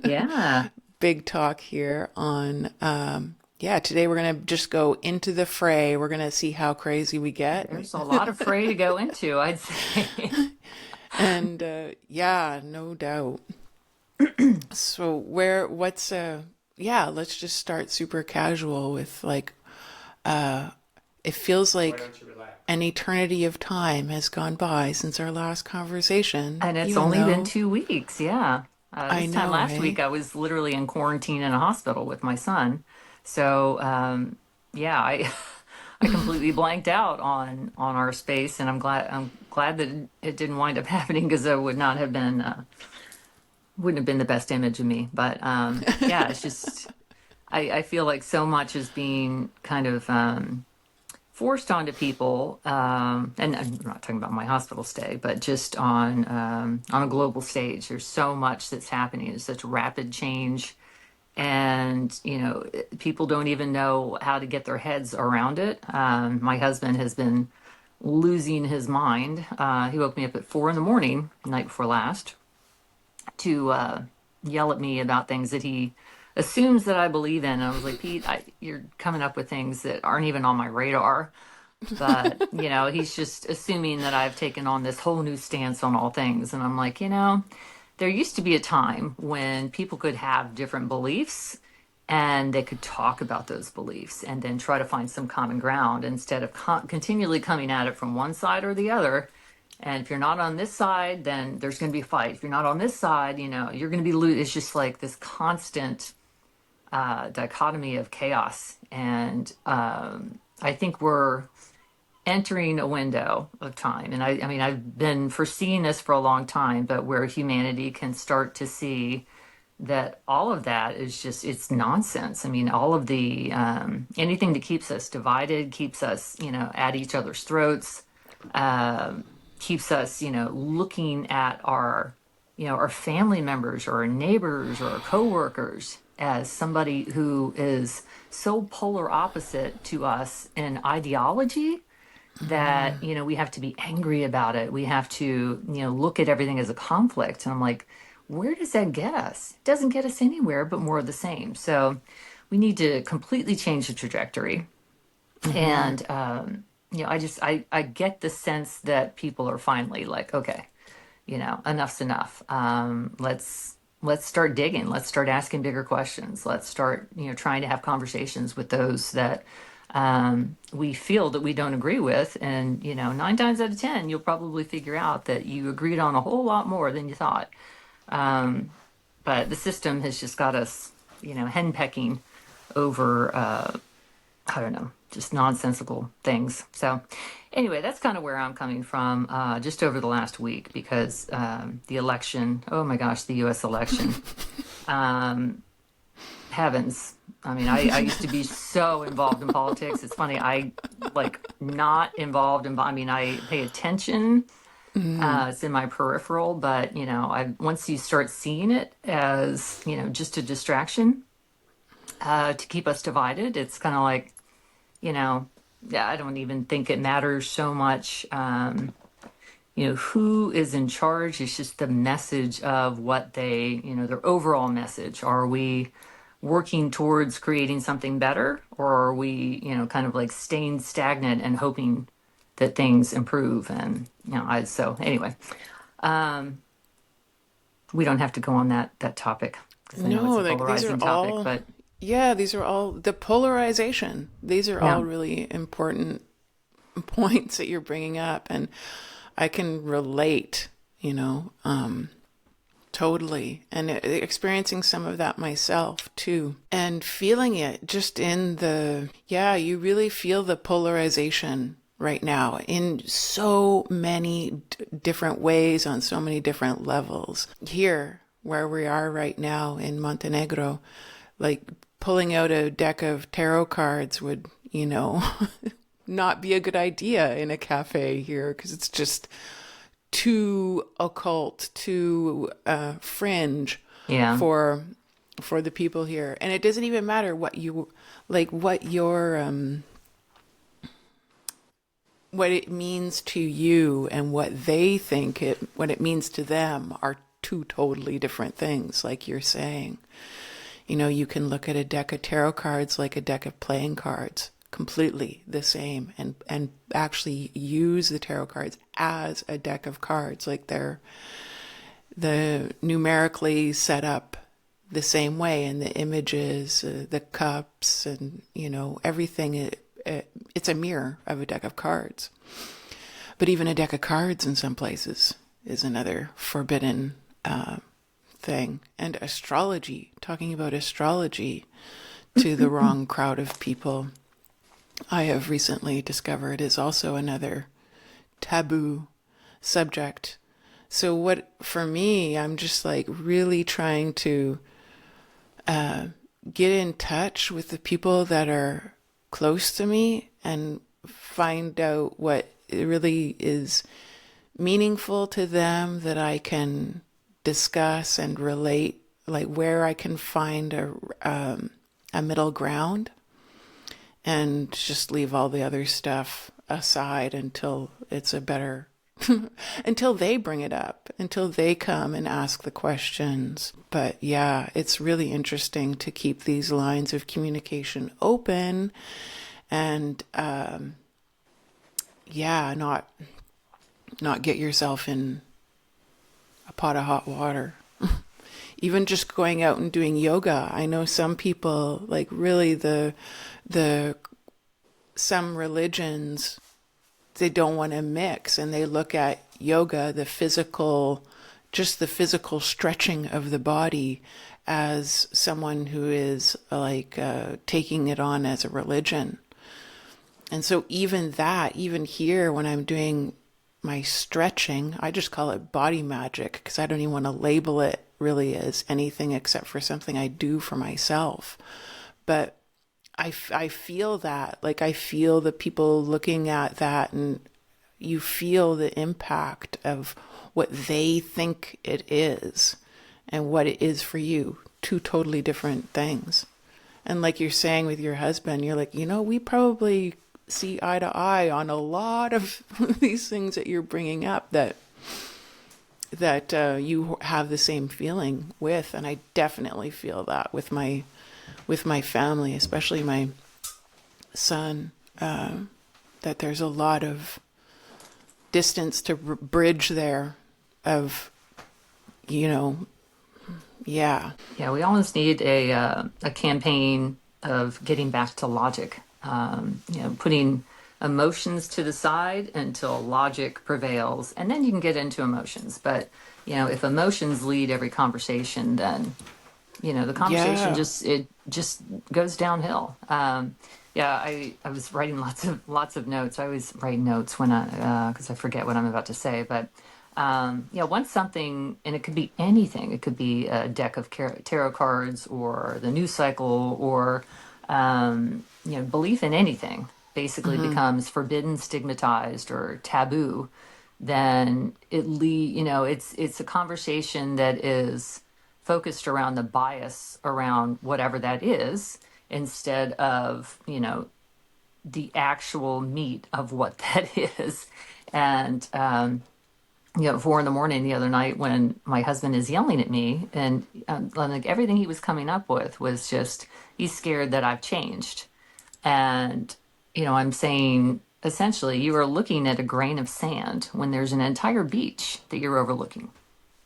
Yeah. Big talk here on, yeah, today we're going to just go into the fray. We're going to see how crazy we get. There's a lot of fray to go into, I'd say. And yeah, no doubt. So yeah, let's just start super casual with like, it feels like an eternity of time has gone by since our last conversation, And it's even only been though 2 weeks. Yeah. I This time know, last hey? week, I was literally in quarantine in a hospital with my son. So, yeah, I completely blanked out on our space, and I'm glad that it didn't wind up happening because it would not have been wouldn't have been the best image of me. But yeah, it's just I feel like so much is being kind of forced onto people, and I'm not talking about my hospital stay, but just on a global stage. There's so much that's happening. There's such rapid change, and people don't even know how to get their heads around it. My husband has been losing his mind. He woke me up at 4 in the morning, the night before last, to yell at me about things that he assumes that I believe in. And I was like, Pete, you're coming up with things that aren't even on my radar. But, he's just assuming that I've taken on this whole new stance on all things. And I'm like, there used to be a time when people could have different beliefs and they could talk about those beliefs and then try to find some common ground instead of continually coming at it from one side or the other. And if you're not on this side, then there's going to be a fight. If you're not on this side, you're going to be It's just like this constant dichotomy of chaos. And I think we're entering a window of time. And I mean, I've been foreseeing this for a long time, but where humanity can start to see that all of that is just, it's nonsense. I mean, all of the, anything that keeps us divided, keeps us, at each other's throats, keeps us, looking at our family members or our neighbors or our coworkers as somebody who is so polar opposite to us in ideology that we have to be angry about it. We have to look at everything as a conflict. And I'm like, where does that get us? It doesn't get us anywhere but more of the same. So we need to completely change the trajectory. Mm-hmm. And I get the sense that people are finally like, okay, enough's enough. Let's start digging. Let's start asking bigger questions. Let's start trying to have conversations with those that we feel that we don't agree with. And 9 times out of 10, you'll probably figure out that you agreed on a whole lot more than you thought. Um, but the system has just got us, henpecking over, I don't know, just nonsensical things. So, anyway, that's kind of where I'm coming from just over the last week because the election, oh my gosh, the US election, um, heavens. I mean, I used to be so involved in politics. It's funny, I like not involved in, I mean, I pay attention. Mm-hmm. It's in my peripheral, but I once you start seeing it as just a distraction to keep us divided, it's kind of like yeah, I don't even think it matters so much. Who is in charge? It's just the message of what their overall message. Are we working towards creating something better, or are we, kind of like staying stagnant and hoping that things improve? And so anyway, um, we don't have to go on that topic because I know it's No, a like these are polarizing topic, all, but yeah, these are all the polarization. These are yeah, all really important points that you're bringing up, and I can relate, totally, and experiencing some of that myself too, and feeling it just in yeah, you really feel the polarization right now in so many different ways on so many different levels. Here, where we are right now in Montenegro, like pulling out a deck of tarot cards would, not be a good idea in a cafe here because it's just too occult, too fringe yeah, for the people here. And it doesn't even matter what your what it means to you and what they think what it means to them are two totally different things, like you're saying. You can look at a deck of tarot cards like a deck of playing cards, completely the same, and actually use the tarot cards as a deck of cards, like they're the numerically set up the same way, and the images, the cups, and everything. It's a mirror of a deck of cards. But even a deck of cards in some places is another forbidden thing. And astrology, talking about astrology to the wrong crowd of people, I have recently discovered is also another taboo subject. So what, for me, I'm just like really trying to get in touch with the people that are close to me and find out what really is meaningful to them that I can discuss and relate, like where I can find a middle ground, and just leave all the other stuff aside until it's a better until they bring it up, until they come and ask the questions. But yeah, it's really interesting to keep these lines of communication open and not get yourself in a pot of hot water. Even just going out and doing yoga. I know some people, like really the some religions, they don't want to mix, and they look at yoga, just the physical stretching of the body, as someone who is like taking it on as a religion. And so even here, when I'm doing my stretching, I just call it body magic, because I don't even want to label it really as anything except for something I do for myself. But I feel that, like I feel the people looking at that, and you feel the impact of what they think it is and what it is for you. Two totally different things. And like you're saying with your husband, you're like, we probably see eye to eye on a lot of these things that you're bringing up that you have the same feeling with. And I definitely feel that with my family, especially my son, that there's a lot of distance to bridge there of, yeah. Yeah, we almost need a campaign of getting back to logic. Putting emotions to the side until logic prevails, and then you can get into emotions. But if emotions lead every conversation, then the conversation Yeah. just goes downhill. I was writing lots of notes. I always write notes when because I forget what I'm about to say. But once something, and it could be anything. It could be a deck of tarot cards, or the news cycle, or belief in anything basically Mm-hmm. becomes forbidden, stigmatized, or taboo. Then it's a conversation that is focused around the bias around whatever that is, instead of the actual meat of what that is. And 4 in the morning the other night, when my husband is yelling at me, and like everything he was coming up with was just, he's scared that I've changed. And I'm saying, essentially, you are looking at a grain of sand when there's an entire beach that you're overlooking.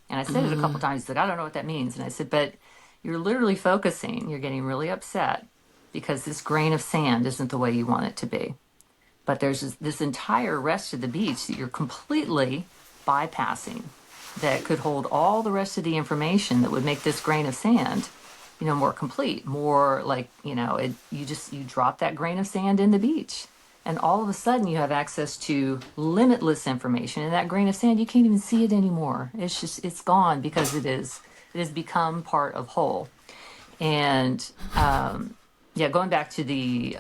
And I said it a couple Mm-hmm. times. He's like, I don't know what that means. And I said, but you're literally focusing. You're getting really upset because this grain of sand isn't the way you want it to be. But there's this entire rest of the beach that you're completely bypassing, that could hold all the rest of the information that would make this grain of sand, more complete, more like, you drop that grain of sand in the beach. And all of a sudden you have access to limitless information. And that grain of sand, you can't even see it anymore. It's gone, because it has become part of whole. And going back to the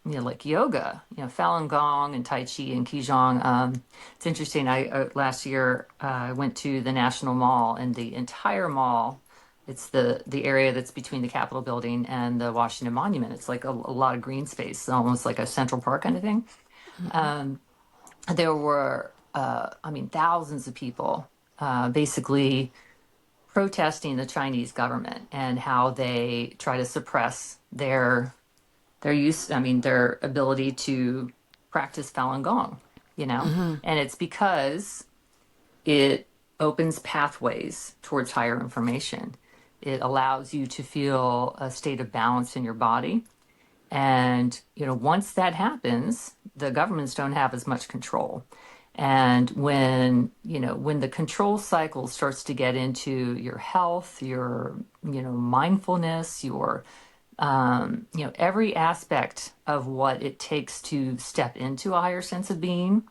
like yoga, Falun Gong and Tai Chi and Qigong. It's interesting. I last year I went to the National Mall, and the entire mall, it's the area that's between the Capitol building and the Washington Monument. It's like a lot of green space, almost like a Central Park kind of thing. Mm-hmm. There were, thousands of people basically protesting the Chinese government and how they try to suppress their ability to practice Falun Gong, you know? And it's because it opens pathways towards higher information. It allows you to feel a state of balance in your body. And, once that happens, the governments don't have as much control. And when the control cycle starts to get into your health, your, mindfulness, your, every aspect of what it takes to step into a higher sense of being,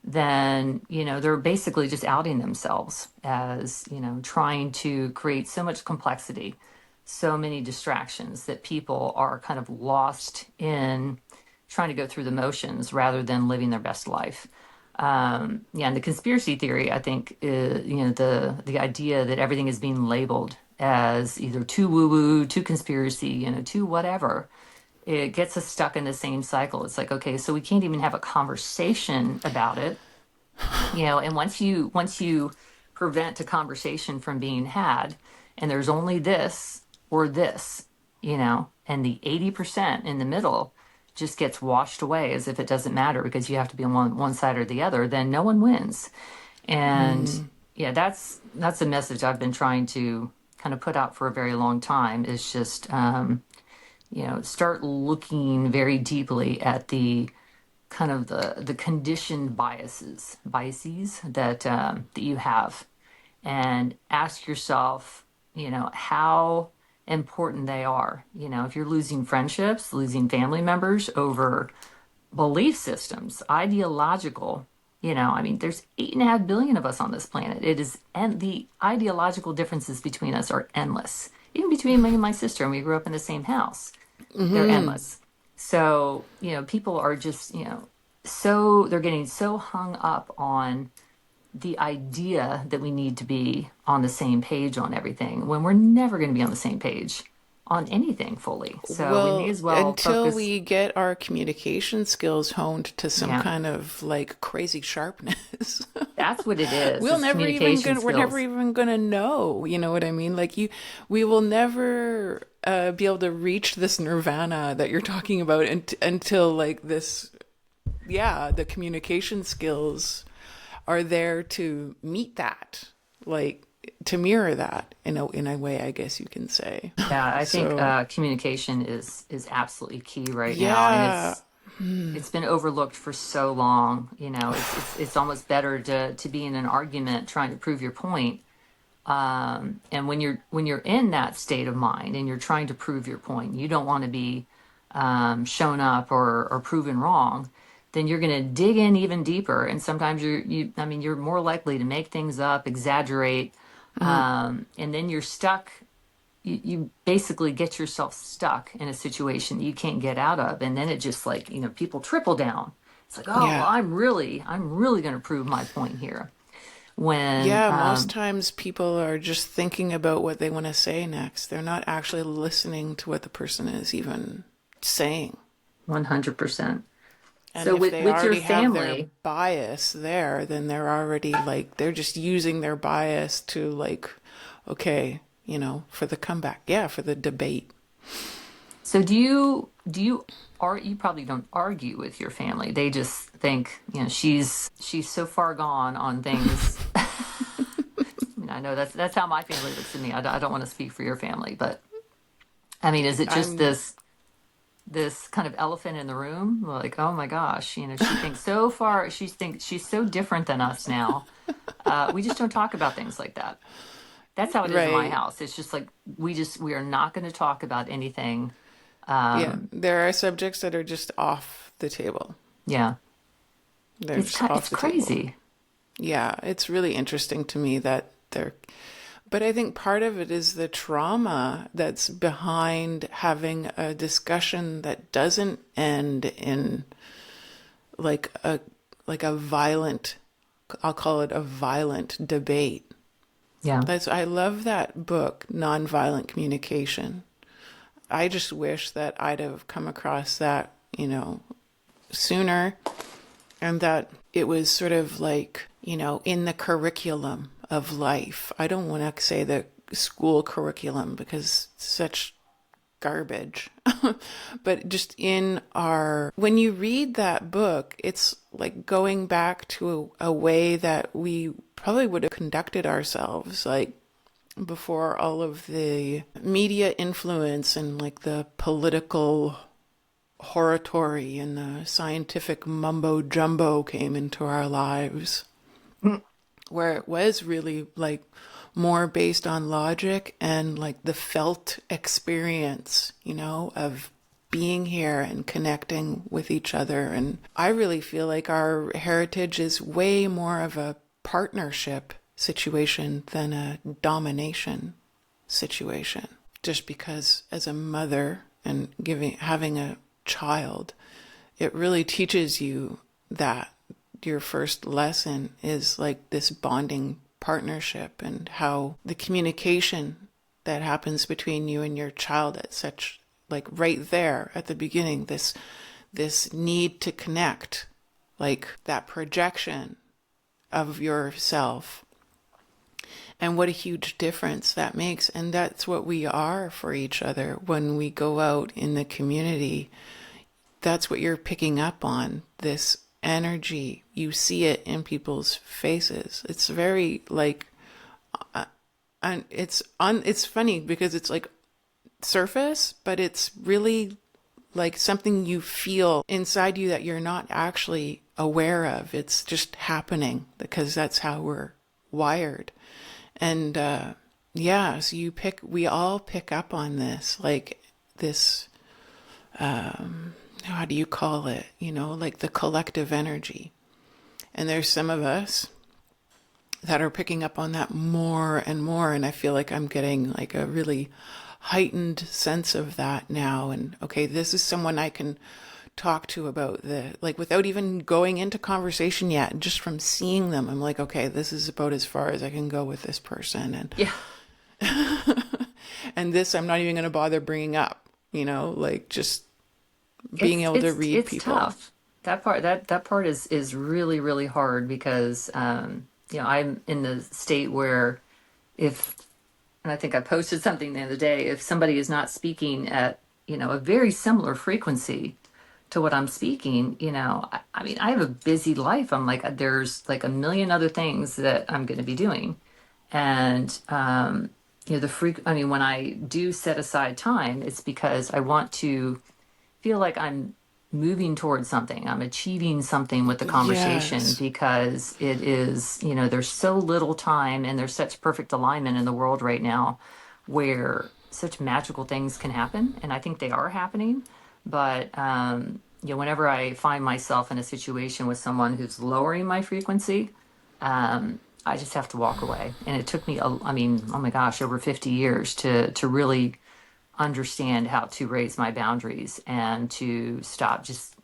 then, they're basically just outing themselves as, trying to create so much complexity, so many distractions that people are kind of lost in trying to go through the motions rather than living their best life. Yeah, and the conspiracy theory, I think, is, the idea that everything is being labeled as either too woo-woo, too conspiracy, too whatever, it gets us stuck in the same cycle. It's like, okay, so we can't even have a conversation about it, and once you prevent a conversation from being had, and there's only this or this, and the 80% in the middle just gets washed away as if it doesn't matter because you have to be on one side or the other, then no one wins. And yeah, that's a message I've been trying to kind of put out for a very long time, is just start looking very deeply at the kind of the conditioned biases that you have, and ask yourself, how important they are. If you're losing friendships, losing family members over belief systems, ideological, there's 8.5 billion of us on this planet. It is, and the ideological differences between us are endless. Even between me and my sister, and we grew up in the same house, they're endless. So, people are just, they're getting so hung up on the idea that we need to be on the same page on everything when we're never going to be on the same page on anything fully. So we may Well, as well until focus. we get our communication skills honed to some Yeah, kind of like crazy sharpness, that's what it is. It's communication we're never skills. even gonna know, you know what I mean? We will never be able to reach this nirvana that you're talking about until like this, yeah, the communication skills are there to meet that, like to mirror that in a way, I guess you can say. Yeah, I think So, communication is absolutely key right now, and yeah. it's been overlooked for so long. It's almost better to be in an argument trying to prove your point. And when you're in that state of mind and you're trying to prove your point, you don't want to be shown up or proven wrong. Then you're going to dig in even deeper, and sometimes you're more likely to make things up, exaggerate, and then you're stuck. You basically get yourself stuck in a situation you can't get out of, and then it just, like, people triple down. It's like, oh well, Yeah. I'm really going to prove my point here. When Yeah, most times people are just thinking about what they want to say next. They're not actually listening to what the person is even saying. 100%. And So if with they with your already have their family, bias there, then they're already like, they're just using their bias to like, okay, for the comeback. Yeah, for the debate. so do you or you probably don't argue with your family. They just think, she's so far gone on things. I know that's how my family looks at me. I don't want to speak for your family, but I mean, is it just I'm, this kind of elephant in the room? Like, oh my gosh, she thinks so far. She thinks she's so different than us now. We just don't talk about things like that. That's how it is in my right. house. It's just like we are not going to talk about anything. Yeah, there are subjects that are just off the table. Yeah, They're just it's off the table. crazy. Yeah, it's really interesting to me that they're, but I think part of it is the trauma that's behind having a discussion that doesn't end in like a violent, I'll call it a violent debate. Yeah. I love that book, Nonviolent Communication. I just wish that I'd have come across that, sooner, and that it was sort of like, in the curriculum of life. I don't want to say the school curriculum because it's such garbage. But just in our, when you read that book, it's like going back to a way that we probably would have conducted ourselves, like before all of the media influence and like the political oratory and the scientific mumbo jumbo came into our lives, where it was really like more based on logic and like the felt experience, of being here and connecting with each other. And I really feel like our heritage is way more of a partnership situation than a domination situation. Just because as a mother and having a child, it really teaches you that your first lesson is like this bonding partnership, and how the communication that happens between you and your child at such, like right there at the beginning, this need to connect, like that projection of yourself, and what a huge difference that makes. And that's what we are for each other when we go out in the community. That's what you're picking up on, this energy. You see it in people's faces. It's very like, and it's funny because it's like surface, but it's really like something you feel inside you that you're not actually aware of. It's just happening because that's how we're wired. And yeah, so we all pick up on this, like this, how do you call it? Like the collective energy. And there's some of us that are picking up on that more and more. And I feel like I'm getting like a really heightened sense of that now. And okay, this is someone I can talk to about like without even going into conversation yet. Just from seeing them, I'm like, okay, this is about as far as I can go with this person. And Yeah. and this I'm not even going to bother bringing up, like just being able to read It's people. tough. That part is really, really hard because I'm in the state where if and I think I posted something the other day, if somebody is not speaking at, a very similar frequency to what I'm speaking, I mean, I have a busy life. I'm like, there's like a million other things that I'm going to be doing. And, I mean, when I do set aside time, it's because I want to feel like I'm moving towards something. I'm achieving something with the conversation Yes. because it is, there's so little time and there's such perfect alignment in the world right now where such magical things can happen. And I think they are happening. But, whenever I find myself in a situation with someone who's lowering my frequency, I just have to walk away. And it took me, I mean, oh my gosh, over 50 years to really understand how to raise my boundaries and to stop just,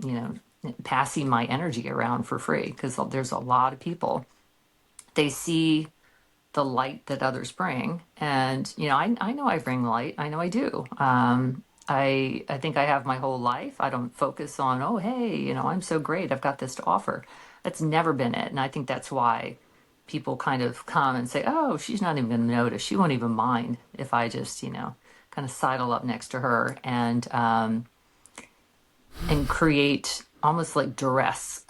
passing my energy around for free. Because there's a lot of people, they see the light that others bring. And, I know I bring light. I know I do. I think I have my whole life. I don't focus on, oh, hey, I'm so great. I've got this to offer. That's never been it. And I think that's why people kind of come and say, oh, she's not even going to notice. She won't even mind if I just, kind of sidle up next to her and create almost like duress.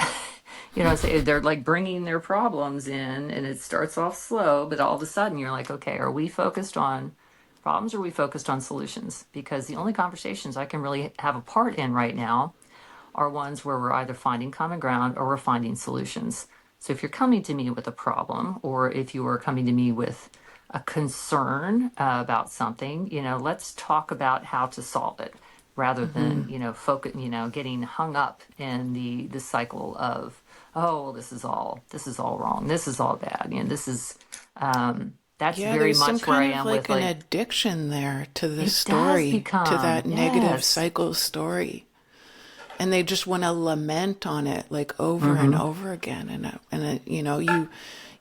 So they're like bringing their problems in and it starts off slow, but all of a sudden you're like, okay, are we focused on problems or are we focused on solutions? Because the only conversations I can really have a part in right now are ones where we're either finding common ground or we're finding solutions. So if you're coming to me with a problem, or if you are coming to me with a concern about something, let's talk about how to solve it rather than, focus, getting hung up in the cycle of, oh, well, this is all wrong. This is all bad. That's Yeah, very there's some much where I kind of am with like an like, addiction there to the it does story, to become, that negative yes. cycle story. And they just want to lament on it like over and Hmm. over again.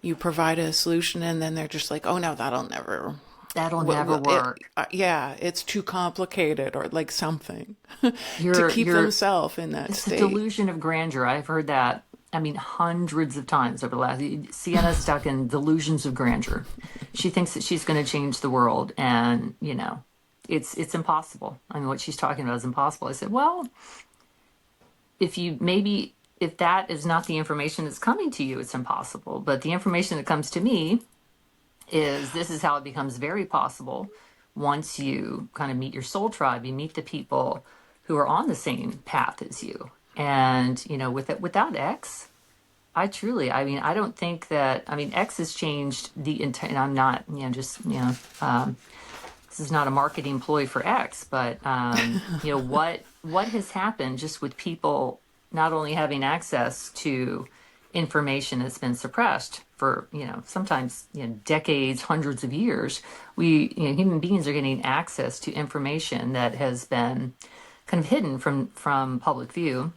You provide a solution and then they're just like, oh no, that'll never, That'll never work. yeah, it's too complicated or like something to You're keep you're themselves in that It's a state. delusion of grandeur. I've heard that I mean, hundreds of times over the last. Sienna's stuck in delusions of grandeur. She thinks that she's going to change the world, and it's impossible. I mean, what she's talking about is impossible. I said, well, if that is not the information that's coming to you, it's impossible. But the information that comes to me is this is how it becomes very possible once you kind of meet your soul tribe, you meet the people who are on the same path as you. And, without X, I mean, I don't think that, I mean, X has changed the entire, and I'm not, this is not a marketing ploy for X, but, what has happened just with people not only having access to information that's been suppressed for sometimes decades, hundreds of years. Human beings are getting access to information that has been kind of hidden from public view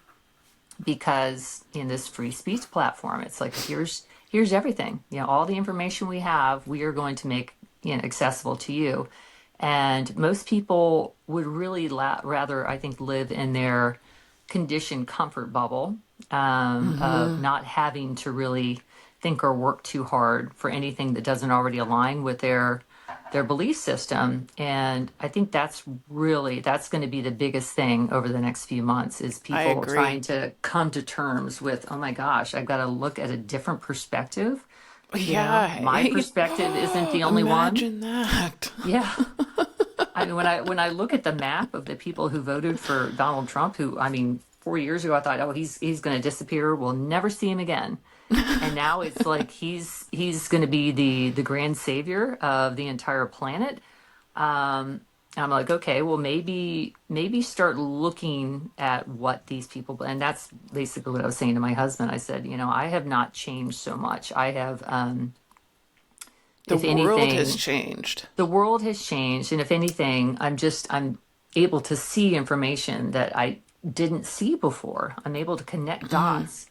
because in this free speech platform, it's like here's everything. All the information we have, we are going to make accessible to you. And most people would really rather, I think, live in their conditioned comfort bubble of not having to really think or work too hard for anything that doesn't already align with their belief system. And I think that's going to be the biggest thing over the next few months is I people agree. trying to come to terms with, oh my gosh, I've got to look at a different perspective. Yeah. My perspective isn't the only one. Imagine that. Yeah. I mean, when I look at the map of the people who voted for Donald Trump, who, I mean, 4 years ago I thought, oh, he's going to disappear. We'll never see him again. And now it's like he's going to be the grand savior of the entire planet. I'm like, okay, well, maybe start looking at what these people, and that's basically what I was saying to my husband. I said, I have not changed so much. I have, The if world has anything, changed. the world has changed, and if anything, I'm able to see information that I didn't see before. I'm able to connect dots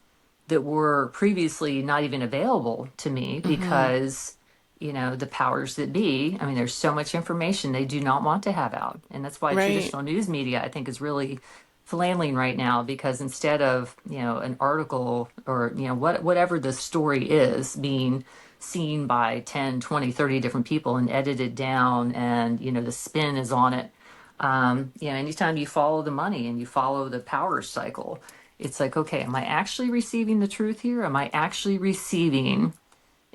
that were previously not even available to me because the powers that be, I mean, there's so much information they do not want to have out, and that's why Right. traditional news media, I think, is really flailing right now because instead of an article or whatever the story is being seen by 10, 20, 30 different people and edited down and the spin is on it. Anytime you follow the money and you follow the power cycle, it's like, okay, am I actually receiving the truth here? Am I actually receiving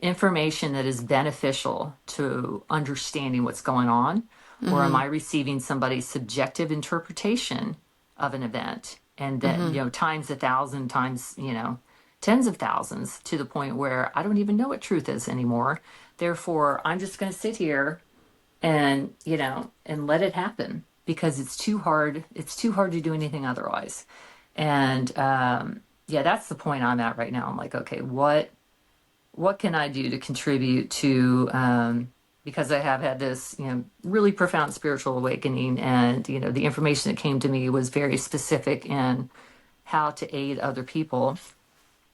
information that is beneficial to understanding what's going on? Or am I receiving somebody's subjective interpretation of an event and then, times 1,000 times, tens of thousands to the point where I don't even know what truth is anymore. Therefore, I'm just going to sit here and, and let it happen because it's too hard. It's too hard to do anything otherwise. And yeah, that's the point I'm at right now. I'm like, okay, what can I do to contribute to because I have had this really profound spiritual awakening, and the information that came to me was very specific in how to aid other people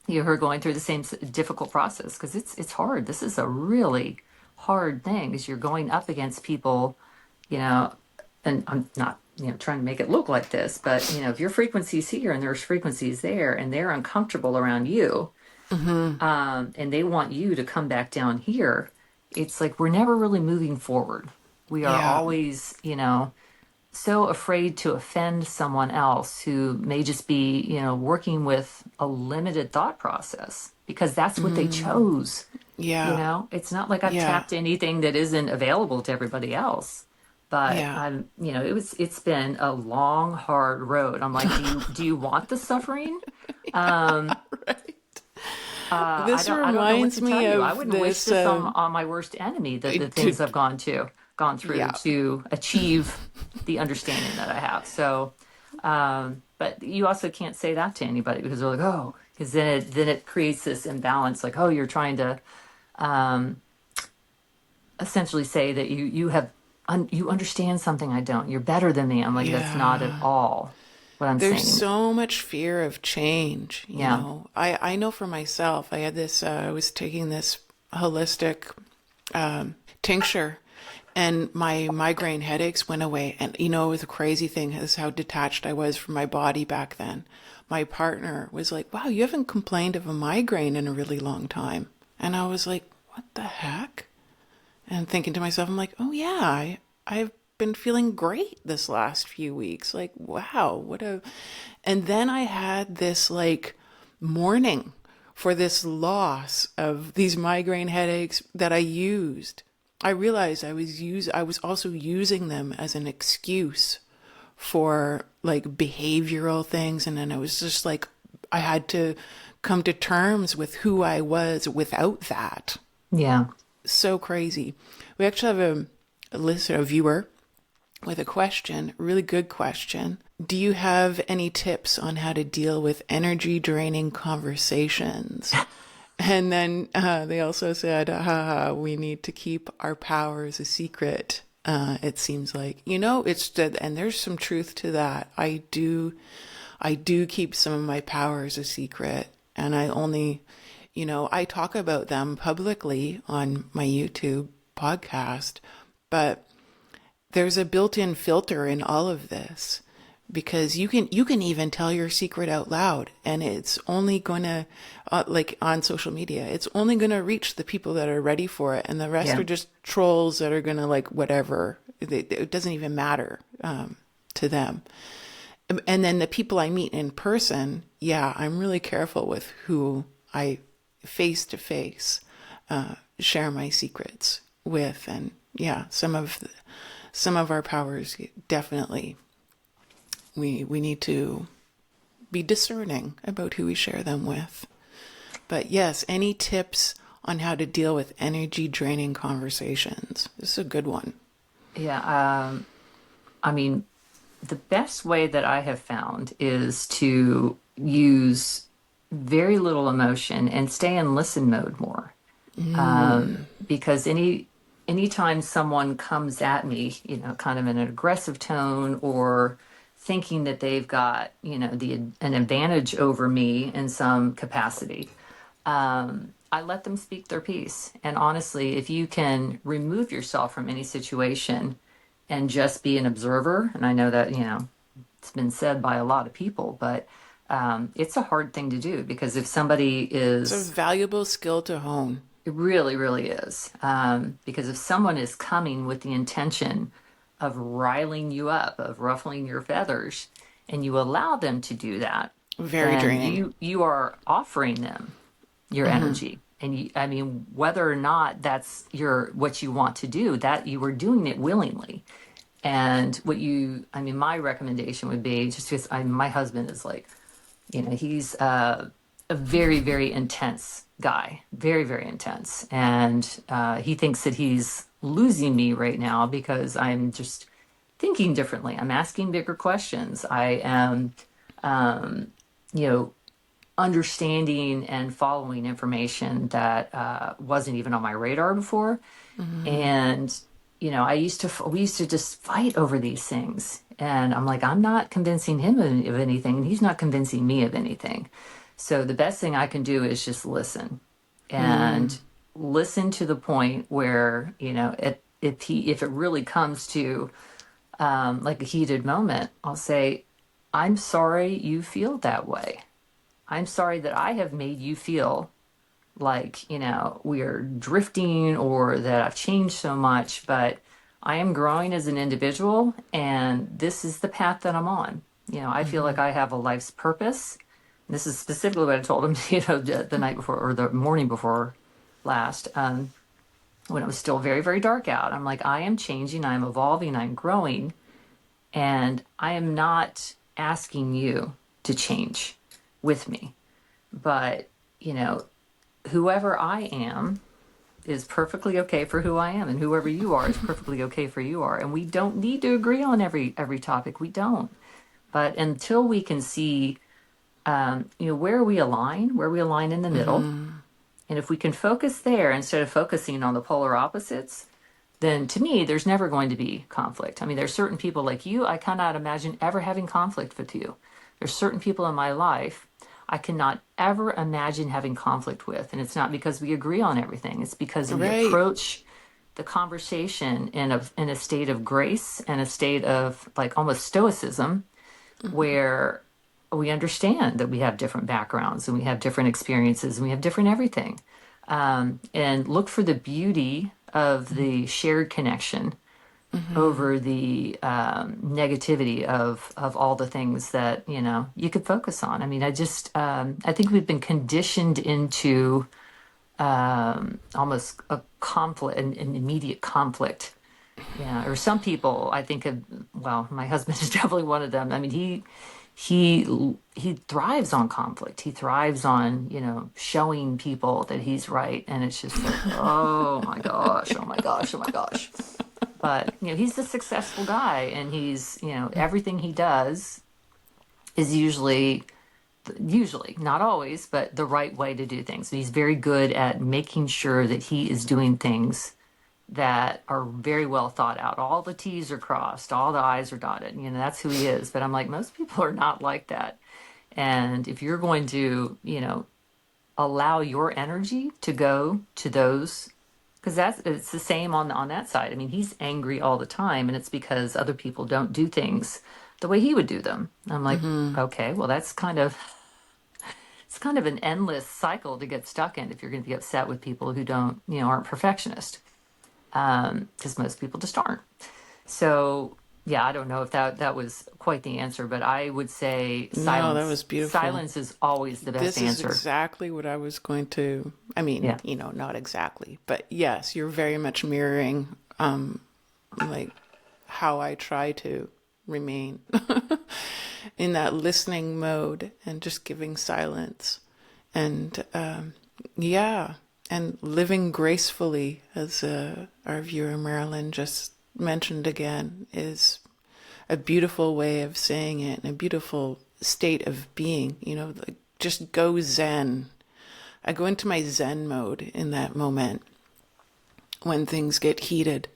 who are going through the same difficult process because it's hard. This is a really hard thing because you're going up against people, you know, and I'm not trying to make it look like this, but if your frequency's here and there's frequencies there and they're uncomfortable around you, and they want you to come back down here, it's like we're never really moving forward. We are Yeah. always, so afraid to offend someone else who may just be, working with a limited thought process because that's what they chose. Yeah. It's not like I've Yeah. tapped anything that isn't available to everybody else. But Yeah. it's been a long, hard road. I'm like, do you want the suffering? Right. I This don't know what reminds to tell me you. I of wouldn't wish this this on my worst enemy, the to, things I've gone through yeah. to achieve the understanding that I have. So, but you also can't say that to anybody because they're like, oh, because then it creates this imbalance. Like, oh, you're trying to essentially say that you understand something I don't. You're better than me. I'm like, that's not at Yeah. all what I'm There's saying. so much fear of change, Yeah. I know for myself, I had this, I was taking this holistic tincture and my migraine headaches went away. And it was a crazy thing is how detached I was from my body back then. my partner was like, wow, you haven't complained of a migraine in a really long time. And I was like, what the heck? And thinking to myself, I'm like, oh yeah, I've been feeling great this last few weeks. Like, wow, what a. And then I had this like mourning for this loss of these migraine headaches that I used. I realized I was also using them as an excuse for like behavioral things. And then I was just like, I had to come to terms with who I was without that. Yeah. So crazy. We actually have a listener, a viewer with a question, a really good question. Do you have any tips on how to deal with energy draining conversations? And then they also said, haha, we need to keep our powers a secret. It seems like, and there's some truth to that. I do keep some of my powers a secret, and I only, I talk about them publicly on my YouTube podcast, but there's a built-in filter in all of this because you can even tell your secret out loud, and it's only going to like on social media, it's only going to reach the people that are ready for it, and the rest Yeah. are just trolls that are going to like whatever. It doesn't even matter to them. And then the people I meet in person, yeah, I'm really careful with who I face to face share my secrets with, and yeah, some of our powers definitely we need to be discerning about who we share them with. But yes, any tips on how to deal with energy draining conversations? This is a good one. Yeah. I mean, the best way that I have found is to use very little emotion and stay in listen mode more. Because anytime someone comes at me, kind of in an aggressive tone or thinking that they've got, an advantage over me in some capacity, I let them speak their piece. And honestly, if you can remove yourself from any situation and just be an observer, and I know that, it's been said by a lot of people, but it's a hard thing to do because if somebody It's a is, valuable skill to hone. it really, really is. Because if someone is coming with the intention of riling you up, of ruffling your feathers, and you allow them to do that, Very then draining. you are offering them your energy. And I mean, whether or not that's what you want to do, that you are doing it willingly. And I mean, my recommendation would be just because my husband is like, he's a very, very intense guy, very, very intense. And he thinks that he's losing me right now because I'm just thinking differently. I'm asking bigger questions. I am, you know, understanding and following information that wasn't even on my radar before. And, we used to just fight over these things. And I'm like, I'm not convincing him of anything, and he's not convincing me of anything. So the best thing I can do is just listen and listen to the point where, if it really comes to like a heated moment, I'll say, I'm sorry you feel that way. I'm sorry that I have made you feel like, we're drifting or that I've changed so much, but I am growing as an individual and this is the path that I'm on. I feel like I have a life's purpose. This is specifically what I told him, the night before or the morning before last, when it was still very, very dark out. I'm like, I am changing, I'm evolving, I'm growing, and I am not asking you to change with me. But, whoever I am is perfectly okay for who I am, and whoever you are is perfectly okay for you are. And we don't need to agree on every topic. We don't. But until we can see, where we align in the middle, and if we can focus there instead of focusing on the polar opposites, then to me, there's never going to be conflict. I mean, there's certain people like you, I cannot imagine ever having conflict with you. There's certain people in my life I cannot ever imagine having conflict with. And it's not because we agree on everything. It's because we Right. approach the conversation in a state of grace and a state of like almost stoicism where we understand that we have different backgrounds and we have different experiences and we have different everything. And look for the beauty of the shared connection Mm-hmm. over the negativity of all the things that you could focus on. I mean, I think we've been conditioned into almost a conflict, an immediate conflict. Yeah, or some people I think of. Well, my husband is definitely one of them. I mean, he thrives on conflict. He thrives on showing people that he's right, and it's just like, oh my gosh, oh my gosh, oh my gosh. But he's a successful guy, and he's everything he does is usually, not always, but the right way to do things. He's very good at making sure that he is doing things that are very well thought out. All the T's are crossed, all the I's are dotted. That's who he is. But I'm like, most people are not like that. And if you're going to, allow your energy to go to those, because it's the same on that side. I mean, he's angry all the time, and it's because other people don't do things the way he would do them. I'm like, Mm-hmm. okay, well, it's kind of an endless cycle to get stuck in if you're going to be upset with people who don't, aren't perfectionist, because most people just aren't. So yeah, I don't know if that was quite the answer, but I would say No, that silence. was beautiful. Silence is always the best This is answer. exactly what I was going to, I mean, Yeah. not exactly, but yes, you're very much mirroring like how I try to remain in that listening mode and just giving silence. And yeah, and living gracefully, as our viewer Marilyn just mentioned again, is a beautiful way of saying it and a beautiful state of being. Like just go zen. I go into my zen mode in that moment when things get heated.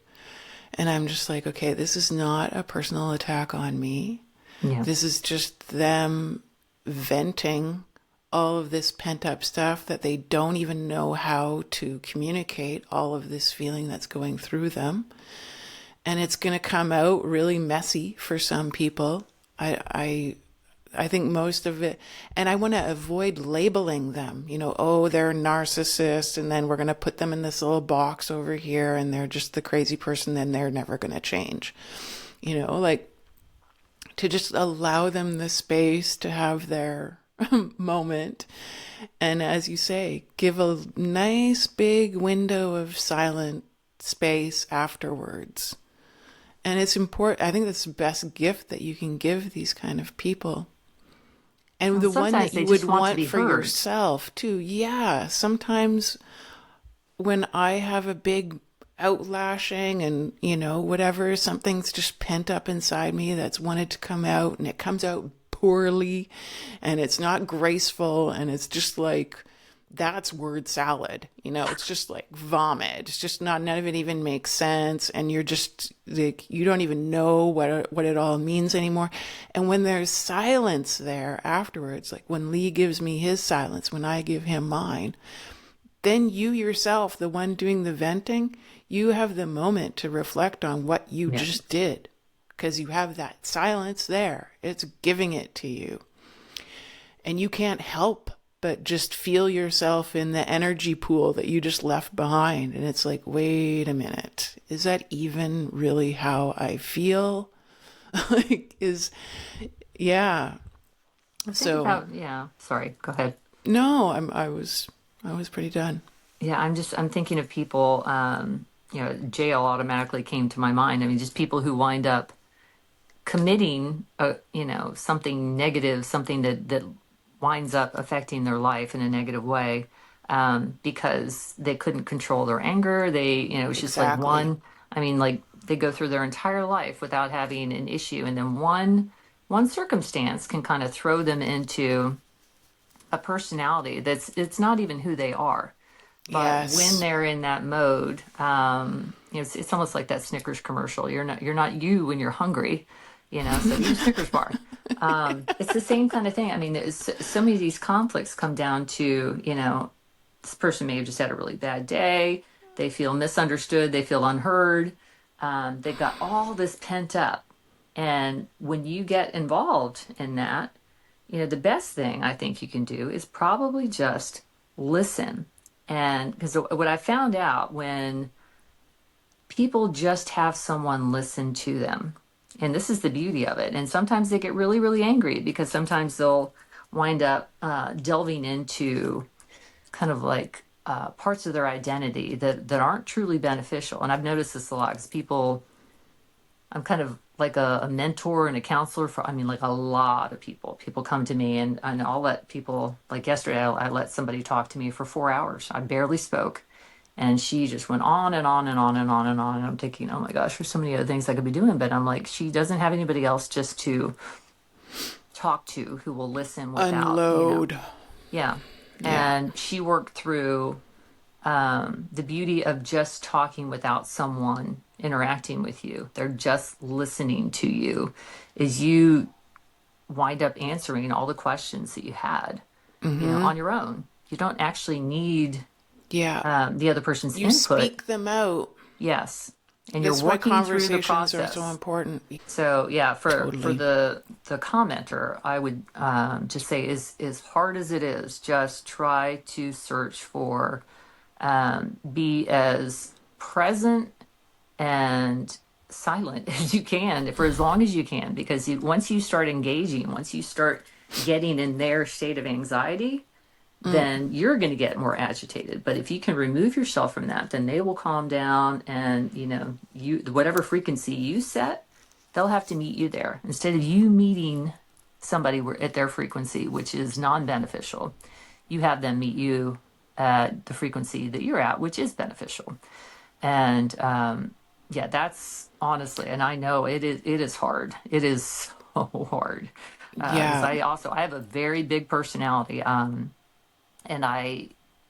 And I'm just like, okay, this is not a personal attack on me. Yeah. This is just them venting all of this pent up stuff that they don't even know how to communicate, all of this feeling that's going through them. And it's going to come out really messy for some people. I think most of it, and I want to avoid labeling them, oh, they're narcissists, and then we're going to put them in this little box over here, and they're just the crazy person, then they're never going to change. Like to just allow them the space to have their moment. And as you say, give a nice big window of silent space afterwards. And it's important. I think that's the best gift that you can give these kind of people. And Well, the one sometimes that they you would just want to want be for heard. yourself too. Yeah. Sometimes when I have a big outlashing and, whatever, something's just pent up inside me that's wanted to come out and it comes out poorly and it's not graceful and it's just like, that's word salad. It's just like vomit. It's just not, none of it even makes sense. And you're just like, you don't even know what it all means anymore. And when there's silence there afterwards, like when Lee gives me his silence, when I give him mine, then you yourself, the one doing the venting, you have the moment to reflect on what you Yeah. just did because you have that silence there. It's giving it to you. And you can't help but just feel yourself in the energy pool that you just left behind. And it's like, wait a minute, is that even really how I feel? like, yeah. The thing So, about, yeah, sorry, go ahead. no, I was pretty done. Yeah, I'm thinking of people, jail automatically came to my mind. I mean, just people who wind up committing, something negative, something that winds up affecting their life in a negative way, because they couldn't control their anger. It's just like Exactly. I mean, like they go through their entire life without having an issue, and then one circumstance can kind of throw them into a personality it's not even who they are. But when Yes. they're in that mode, it's almost like that Snickers commercial. You're not you when you're hungry, so eat a Snickers bar. It's the same kind of thing. I mean, so many of these conflicts come down to, this person may have just had a really bad day. They feel misunderstood. They feel unheard. They've got all this pent up. And when you get involved in that, the best thing I think you can do is probably just listen. And because what I found out when people just have someone listen to them, and this is the beauty of it, and sometimes they get really, really angry because sometimes they'll wind up delving into kind of like parts of their identity that aren't truly beneficial. And I've noticed this a lot because people, I'm kind of like a mentor and a counselor for, I mean, like a lot of people. People come to me and I'll let people, like yesterday, I let somebody talk to me for 4 hours. I barely spoke. And she just went on and on and on and on and on. And I'm thinking, oh my gosh, there's so many other things I could be doing. But I'm like, she doesn't have anybody else just to talk to who will listen without, Unload. yeah. Yeah. And she worked through the beauty of just talking without someone interacting with you. They're just listening to you, is you wind up answering all the questions that you had, Mm-hmm. on your own. You don't actually need Yeah. the other person's You input. speak them out. Yes. And you're That's why working through the conversations are so process. important. So yeah, for Totally. the commenter, I would just say, as hard as it is, just try to search for, be as present and silent as you can for as long as you can, because once you start engaging, once you start getting in their state of anxiety, Mm. then you're going to get more agitated. But if you can remove yourself from that, then they will calm down, and you, whatever frequency you set, they'll have to meet you there instead of you meeting somebody at their frequency, which is non-beneficial. You have them meet you at the frequency that you're at, which is beneficial. And yeah, that's honestly, and I know it is hard. It is so hard because Yeah. I have a very big personality. And I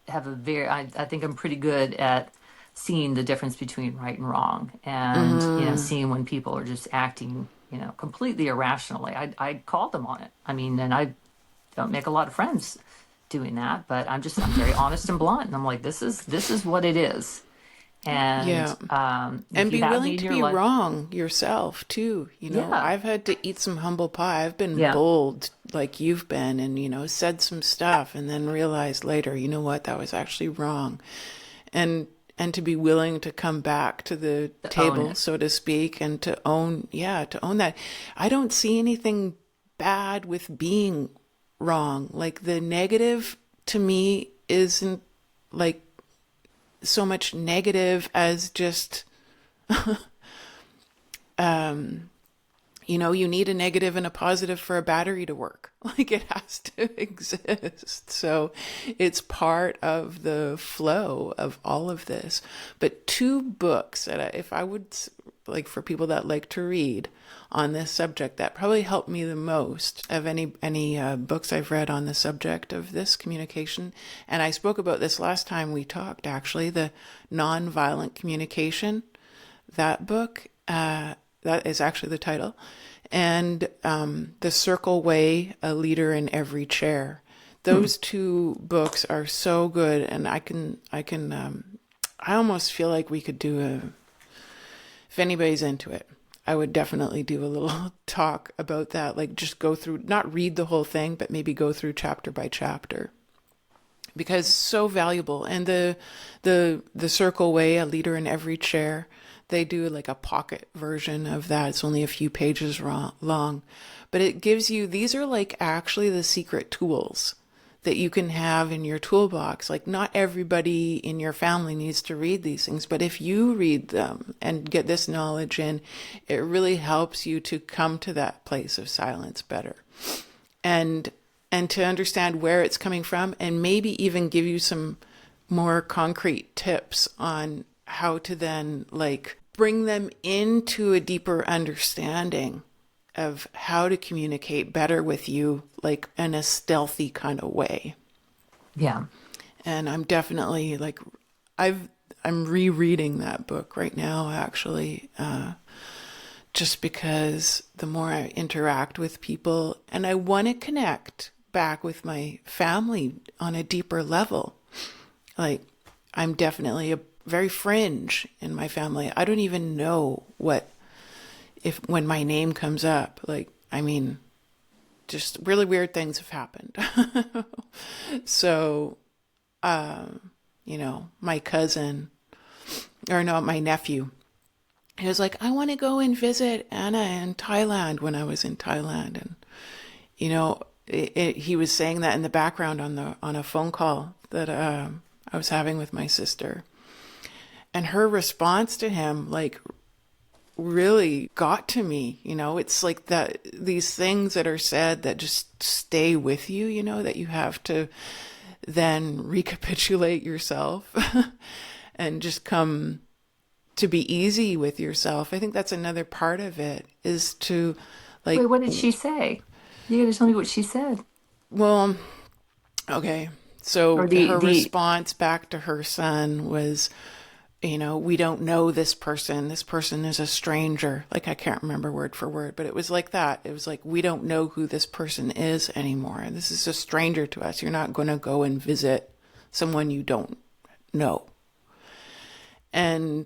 have a very, I think I'm pretty good at seeing the difference between right and wrong, and Mm-hmm. seeing when people are just acting, completely irrationally. I call them on it. I mean, and I don't make a lot of friends doing that, but I'm very honest and blunt, and I'm like, this is what it is. And Yeah. if And you be have me willing in to your be life, wrong yourself too. yeah, I've had to eat some humble pie. I've been yeah, bold like you've been and, said some stuff and then realized later, you know what, that was actually wrong. And and to be willing to come back to the to own table, it. so to speak, and to own, yeah, to own that. I don't see anything bad with being wrong. Like the negative to me isn't like so much negative as just you need a negative and a positive for a battery to work. Like it has to exist. So it's part of the flow of all of this. But two books that if I would like for people that like to read on this subject that probably helped me the most of any books I've read on the subject of this communication. And I spoke about this last time we talked, actually, the nonviolent communication, that book. That is actually the title. And The Circle Way, A Leader in Every Chair. Hmm. Those two books are so good, and I almost feel like we could do if anybody's into it, I would definitely do a little talk about that. Like just go through, not read the whole thing, but maybe go through chapter by chapter because so valuable. And the Circle Way, A Leader in Every Chair, they do like a pocket version of that. It's only a few pages long, but it gives you, these are like actually the secret tools that you can have in your toolbox. Like not everybody in your family needs to read these things, but if you read them and get this knowledge in, it really helps you to come to that place of silence better. And and to understand where it's coming from and maybe even give you some more concrete tips on how to then like bring them into a deeper understanding of how to communicate better with you, like in a stealthy kind of way. Yeah. And I'm definitely like, I've, I'm rereading that book right now, actually, just because the more I interact with people and I want to connect back with my family on a deeper level. Like, I'm definitely a very fringe in my family. I don't even know what, if when my name comes up, like, I mean, just really weird things have happened. So, my cousin, or no, my nephew, he was like, I want to go and visit Anna in Thailand when I was in Thailand. And, he was saying that in the background on a phone call that I was having with my sister. And her response to him, like, really got to me. It's like that, these things that are said that just stay with you, that you have to then recapitulate yourself and just come to be easy with yourself. I think that's another part of it, is to, Wait, like, what did she say? You gotta tell me what she said. well, okay. Or So her the response back to her son was, we don't know this person. This person is a stranger. Like, I can't remember word for word, but it was like that. It was like, we don't know who this person is anymore. This is a stranger to us. You're not going to go and visit someone you don't know. And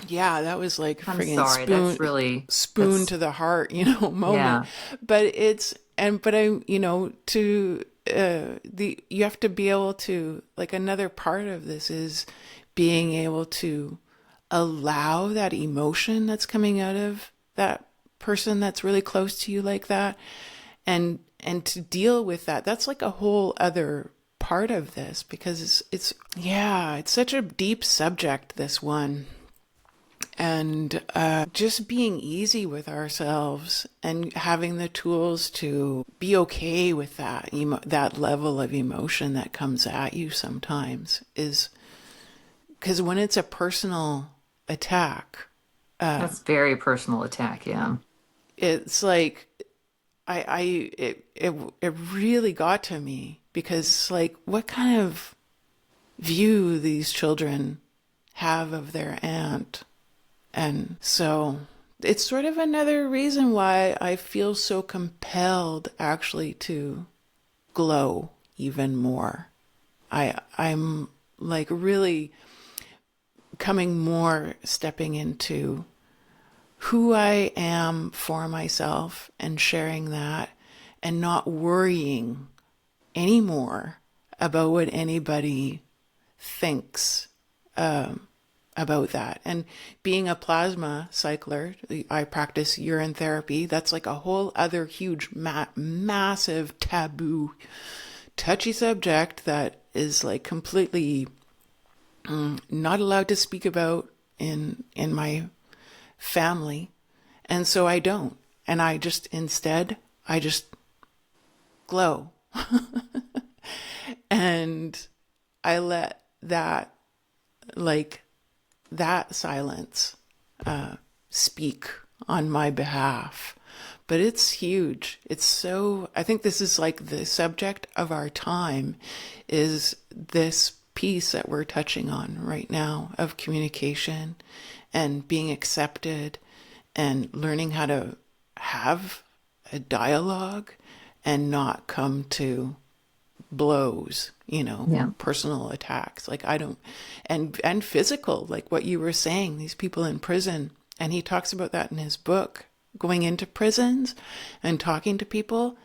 yeah, that was like I'm friggin' sorry, that's really spoon that's to the heart, moment. yeah. But but I, to you have to be able to, like, another part of this is being able to allow that emotion that's coming out of that person that's really close to you like that, and to deal with that. That's like a whole other part of this, because it's such a deep subject, this one. And just being easy with ourselves and having the tools to be okay with that level of emotion that comes at you sometimes, is because when it's a personal attack, That's very personal attack, yeah. it's like it really got to me, because, like, what kind of view these children have of their aunt. And so it's sort of another reason why I feel so compelled, actually, to glow even more. I'm like really stepping into who I am for myself and sharing that, and not worrying anymore about what anybody thinks about that. And being a plasma cycler, I practice urine therapy. That's like a whole other huge, massive, taboo, touchy subject that is like completely not allowed to speak about in my family. And so I don't. And I just glow. And I let that, like, that silence speak on my behalf. But it's huge. I think this is like the subject of our time, is this piece that we're touching on right now of communication and being accepted and learning how to have a dialogue and not come to blows, Yeah. personal attacks. Like, I don't, and physical, like what you were saying, these people in prison. And he talks about that in his book, going into prisons and talking to people,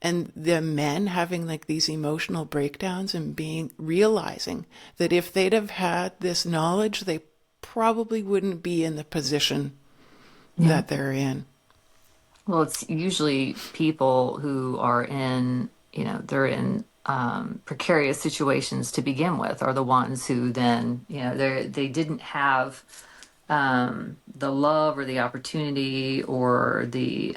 and the men having like these emotional breakdowns and realizing that if they'd have had this knowledge, they probably wouldn't be in the position Yeah. that they're in. Well, it's usually people who are they're in precarious situations to begin with, are the ones who then, they didn't have the love or the opportunity or the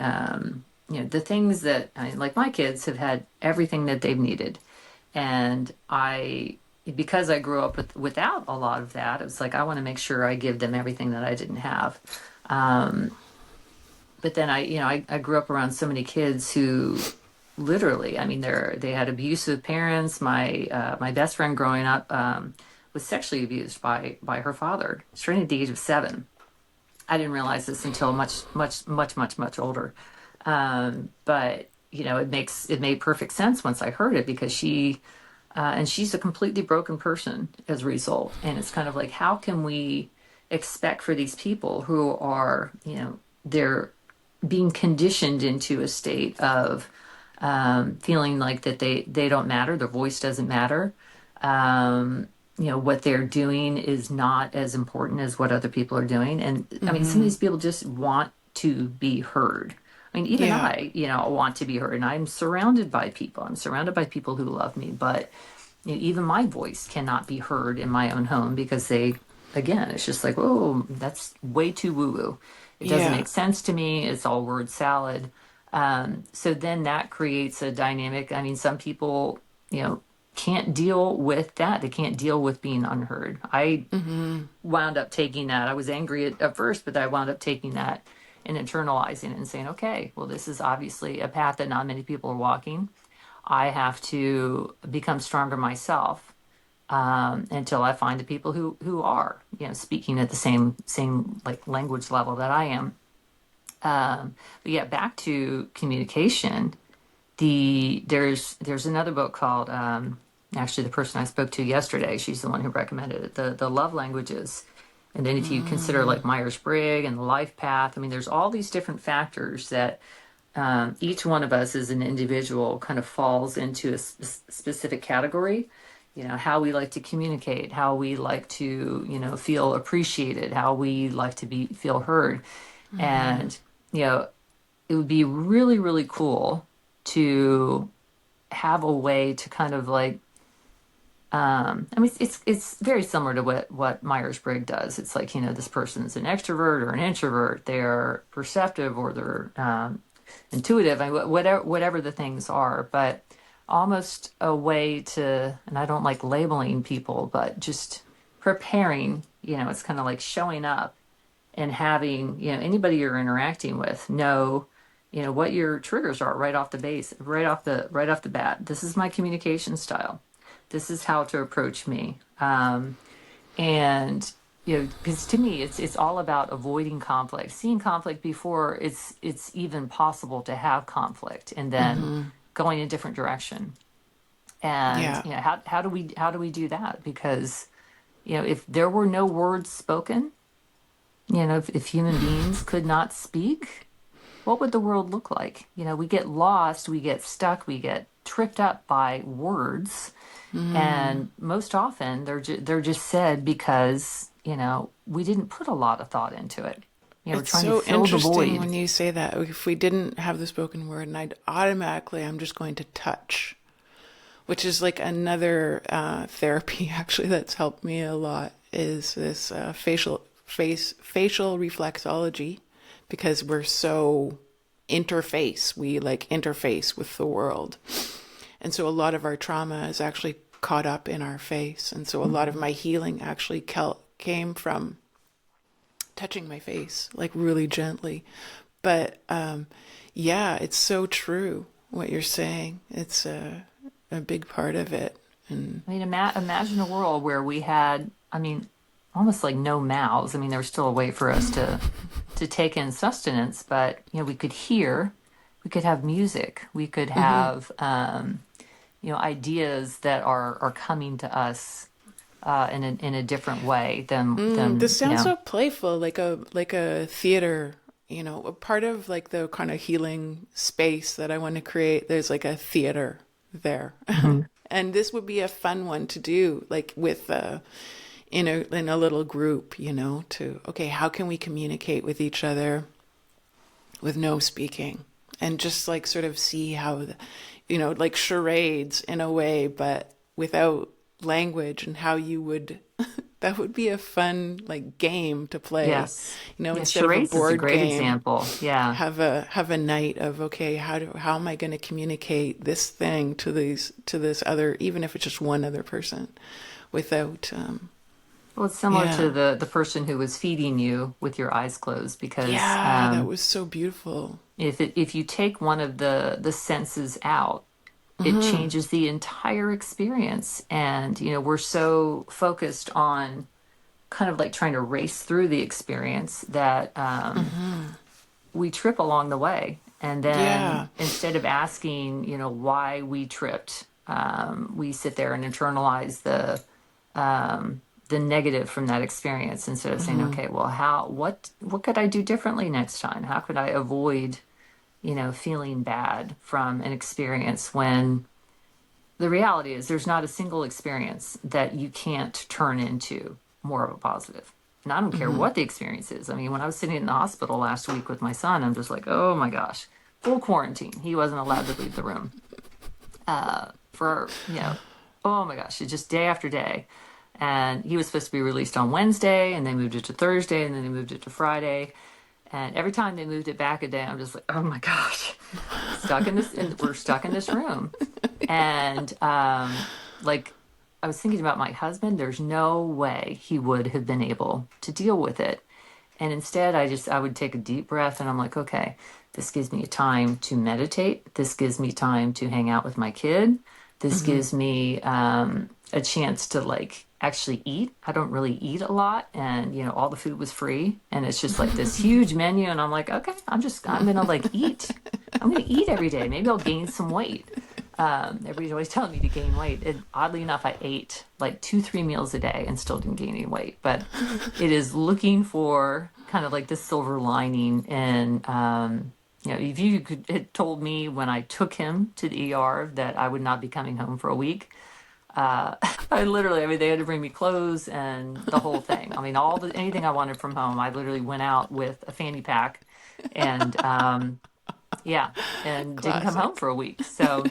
things that, like my kids have had everything that they've needed. And because I grew up without a lot of that, it was like, I want to make sure I give them everything that I didn't have. Um, but then I grew up around so many kids who literally, they had abusive parents. My best friend growing up was sexually abused by her father, straight at the age of 7. I didn't realize this until much, much, much, much, much older. But it made perfect sense once I heard it, because and she's a completely broken person as a result. And it's kind of like, how can we expect for these people who are, they're being conditioned into a state of feeling like that they don't matter, their voice doesn't matter. What they're doing is not as important as what other people are doing. And I mean, some of Mm-hmm. these people just want to be heard. I mean, even Yeah. I want to be heard, and I'm surrounded by people. I'm surrounded by people who love me, but even my voice cannot be heard in my own home because again, it's just like, oh, that's way too woo woo. It doesn't Yeah. make sense to me. It's all word salad. So then that creates a dynamic. I mean, some people, you know, can't deal with that. They can't deal with being unheard. I Mm-hmm. wound up taking that. I was angry at first, but I wound up taking that and internalizing it and saying, okay, well, this is obviously a path that not many people are walking. I have to become stronger myself until I find the people who are, speaking at the same like language level that I am. But yeah, back to communication. There's another book called actually the person I spoke to yesterday. She's the one who recommended it. The love languages. And then if you consider Mm. like Myers-Briggs and the life path, I mean, there's all these different factors that each one of us as an individual kind of falls into a specific category. How we like to communicate, how we like to, feel appreciated, how we like to feel heard. Mm-hmm. And, you know, it would be really, really cool to have a way to kind of like, I mean, it's very similar to what Myers-Briggs does. It's like, this person's an extrovert or an introvert. They're perceptive or they're intuitive. I mean, whatever the things are, but almost a way to, and I don't like labeling people, but just preparing. It's kind of like showing up and having anybody you're interacting with know what your triggers are right off the base, right off the bat. This is my communication style. This is how to approach me. And because to me it's all about avoiding conflict, seeing conflict before it's even possible to have conflict, and then Mm-hmm. going a different direction. And Yeah. how do we do that? Because if there were no words spoken, if human beings could not speak, what would the world look like? We get lost, we get stuck, we get tripped up by words, Mm. and most often they're just said because we didn't put a lot of thought into it. We're It's trying to so fill the interesting void. when you say that. If we didn't have the spoken word, and I'm just going to touch, which is like another therapy actually that's helped me a lot, is this facial reflexology, because we're so we like interface with the world, and so a lot of our trauma is actually caught up in our face, and so a lot of Mhm. my healing actually came from touching my face, like really gently. But yeah, it's so true what you're saying. It's a big part of it. And I mean, imagine a world where we had, I mean, almost like no mouths. I mean, there was still a way for us to take in sustenance, but we could hear, we could have music, we could hmm have ideas that are coming to us in a different way this than sounds so playful, like a theater. A part of like the kind of healing space that I want to create. There's like a theater there, Mhm. and this would be a fun one to do, like with in a little group. To okay, how can we communicate with each other with no speaking, and just like sort of see how like charades in a way, but without language, and how you would that would be a fun like game to play, Yes. Yeah, instead of a charades is a board great game. example. Yeah. Have a night of, okay, how am I going to communicate this thing to this other, even if it's just one other person, without Well, it's similar yeah. to the person who was feeding you with your eyes closed because Yeah, that was so beautiful. if you take one of the senses out, it Hmm. changes the entire experience. And we're so focused on kind of like trying to race through the experience that Hmm. we trip along the way. And then Yeah. instead of asking, why we tripped, we sit there and internalize the negative from that experience instead of saying, Mm-hmm. okay, well, what could I do differently next time? How could I avoid, feeling bad from an experience when the reality is there's not a single experience that you can't turn into more of a positive. And I don't care Mm-hmm. what the experience is. I mean, when I was sitting in the hospital last week with my son, I'm just like, oh my gosh, full quarantine. He wasn't allowed to leave the room for, oh my gosh, it's just day after day. And he was supposed to be released on Wednesday, and they moved it to Thursday, and then they moved it to Friday. And every time they moved it back a day, I'm just like, oh my gosh, we're stuck in this room. And like I was thinking about my husband, there's no way he would have been able to deal with it. And instead, I would take a deep breath and I'm like, okay, this gives me time to meditate. This gives me time to hang out with my kid. This Mm-hmm. gives me a chance to like actually eat. I don't really eat a lot, and all the food was free, and it's just like this huge menu, and I'm like, okay, I'm gonna like eat. I'm gonna eat every day. Maybe I'll gain some weight. Everybody's always telling me to gain weight. And oddly enough, I ate like 2, 3 meals a day and still didn't gain any weight. But it is looking for kind of like the silver lining. And, if you could had told me when I took him to the ER that I would not be coming home for a week, I mean, they had to bring me clothes and the whole thing. I mean, anything I wanted from home, I literally went out with a fanny pack and, yeah, and didn't come home Classic. for a week. So,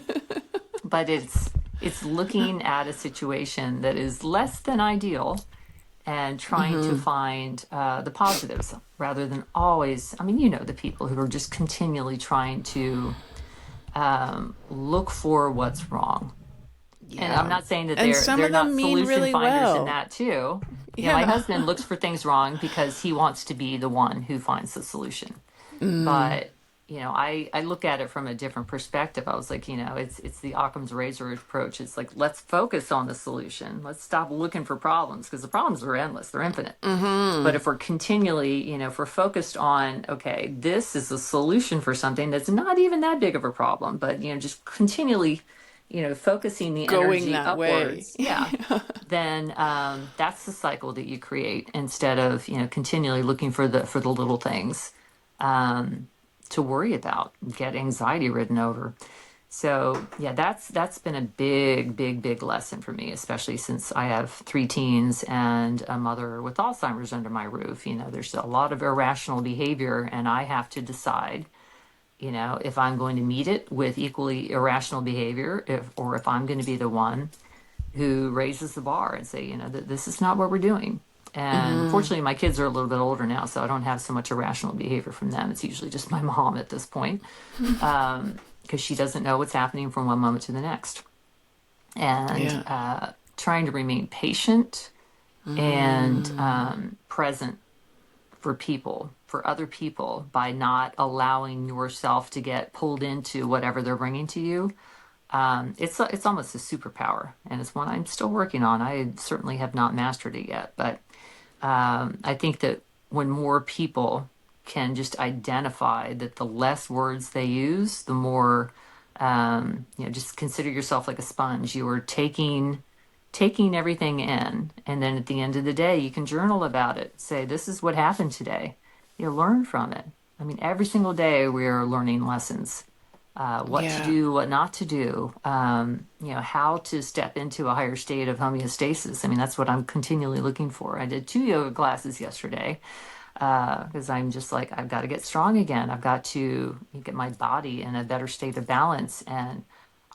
but it's looking at a situation that is less than ideal and trying to Mm-hmm. find the positives rather than always. I mean, the people who are just continually trying to look for what's wrong. And I'm Yeah. not saying that And some they're of not them mean solution really finders in well. that too. My Yeah. husband looks for things wrong because he wants to be the one who finds the solution. Mm. But I look at it from a different perspective. I was like, it's the Occam's razor approach. It's like, let's focus on the solution. Let's stop looking for problems because the problems are endless. They're infinite. But Mm-hmm. if we're continually, if we're focused on, okay, this is a solution for something that's not even that big of a problem, but just continually, focusing the Going energy that way. upwards, yeah, then that's the cycle that you create instead of continually looking for the little things to worry about, get anxiety ridden over. So yeah, that's been a big, big, big lesson for me, especially since I have 3 teens and a mother with Alzheimer's under my roof. There's a lot of irrational behavior, and I have to decide, if I'm going to meet it with equally irrational behavior, or if I'm going to be the one who raises the bar and say, that this is not what we're doing. And Mm-hmm. fortunately, my kids are a little bit older now, so I don't have so much irrational behavior from them. It's usually just my mom at this point, because she doesn't know what's happening from one moment to the next. And Yeah. trying to remain patient and Mm. present for other people, by not allowing yourself to get pulled into whatever they're bringing to you. It's almost a superpower, and it's one I'm still working on. I certainly have not mastered it yet, but I think that when more people can just identify that the less words they use, the more, just consider yourself like a sponge. You are taking everything in, and then at the end of the day, you can journal about it. Say, this is what happened today. You learn from it. I mean, every single day we are learning lessons. What to Yeah. do, what not to do, how to step into a higher state of homeostasis. I mean, that's what I'm continually looking for. I did 2 yoga classes yesterday because I'm just like, I've got to get strong again. I've got to get my body in a better state of balance. And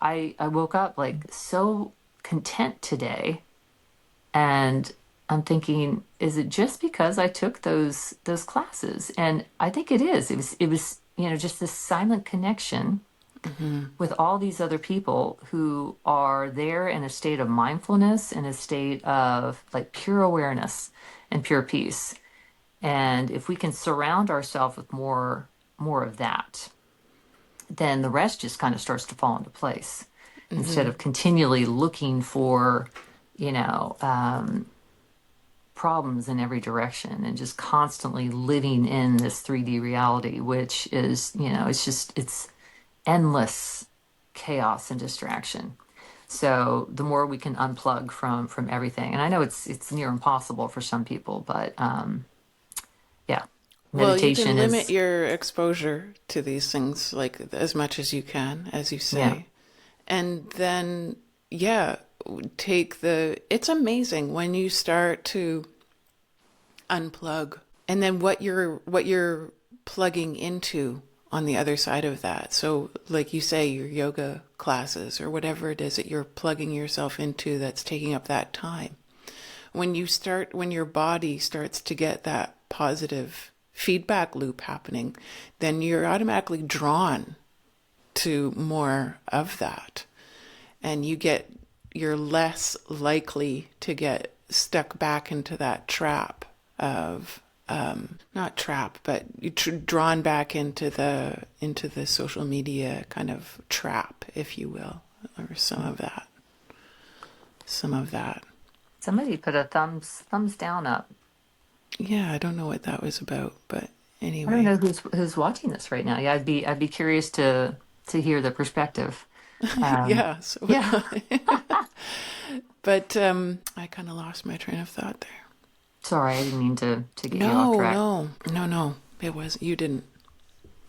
I woke up like so content today, and I'm thinking, is it just because I took those classes? And I think it is. It was just this silent connection Mm-hmm. with all these other people who are there in a state of mindfulness, in a state of like pure awareness and pure peace. And if we can surround ourselves with more of that, then the rest just kind of starts to fall into place instead Mm-hmm. of continually looking for, you know, problems in every direction and just constantly living in this 3D reality, which is, it's endless chaos and distraction. So the more we can unplug from everything, and I know it's near impossible for some people, but yeah, Well, you can meditation limit is, your exposure to these things like as much as you can, as you yeah. say. And then, yeah, it's amazing when you start to unplug and then what you're plugging into on the other side of that. So like you say, your yoga classes or whatever it is that you're plugging yourself into that's taking up that time. When your body starts to get that positive feedback loop happening, then you're automatically drawn to more of that. And you're less likely to get stuck back into that trap of not trap, but drawn back into the social media kind of trap, if you will, or some of that. Somebody put a thumbs down up. Yeah, I don't know what that was about, but I don't anyway. know who's watching this right now. Yeah, I'd be curious to hear the perspective. Um, Yeah, so yeah. but I kind of lost my train of thought there. Sorry, I didn't mean to get you off No, track. no, no, no. It was you didn't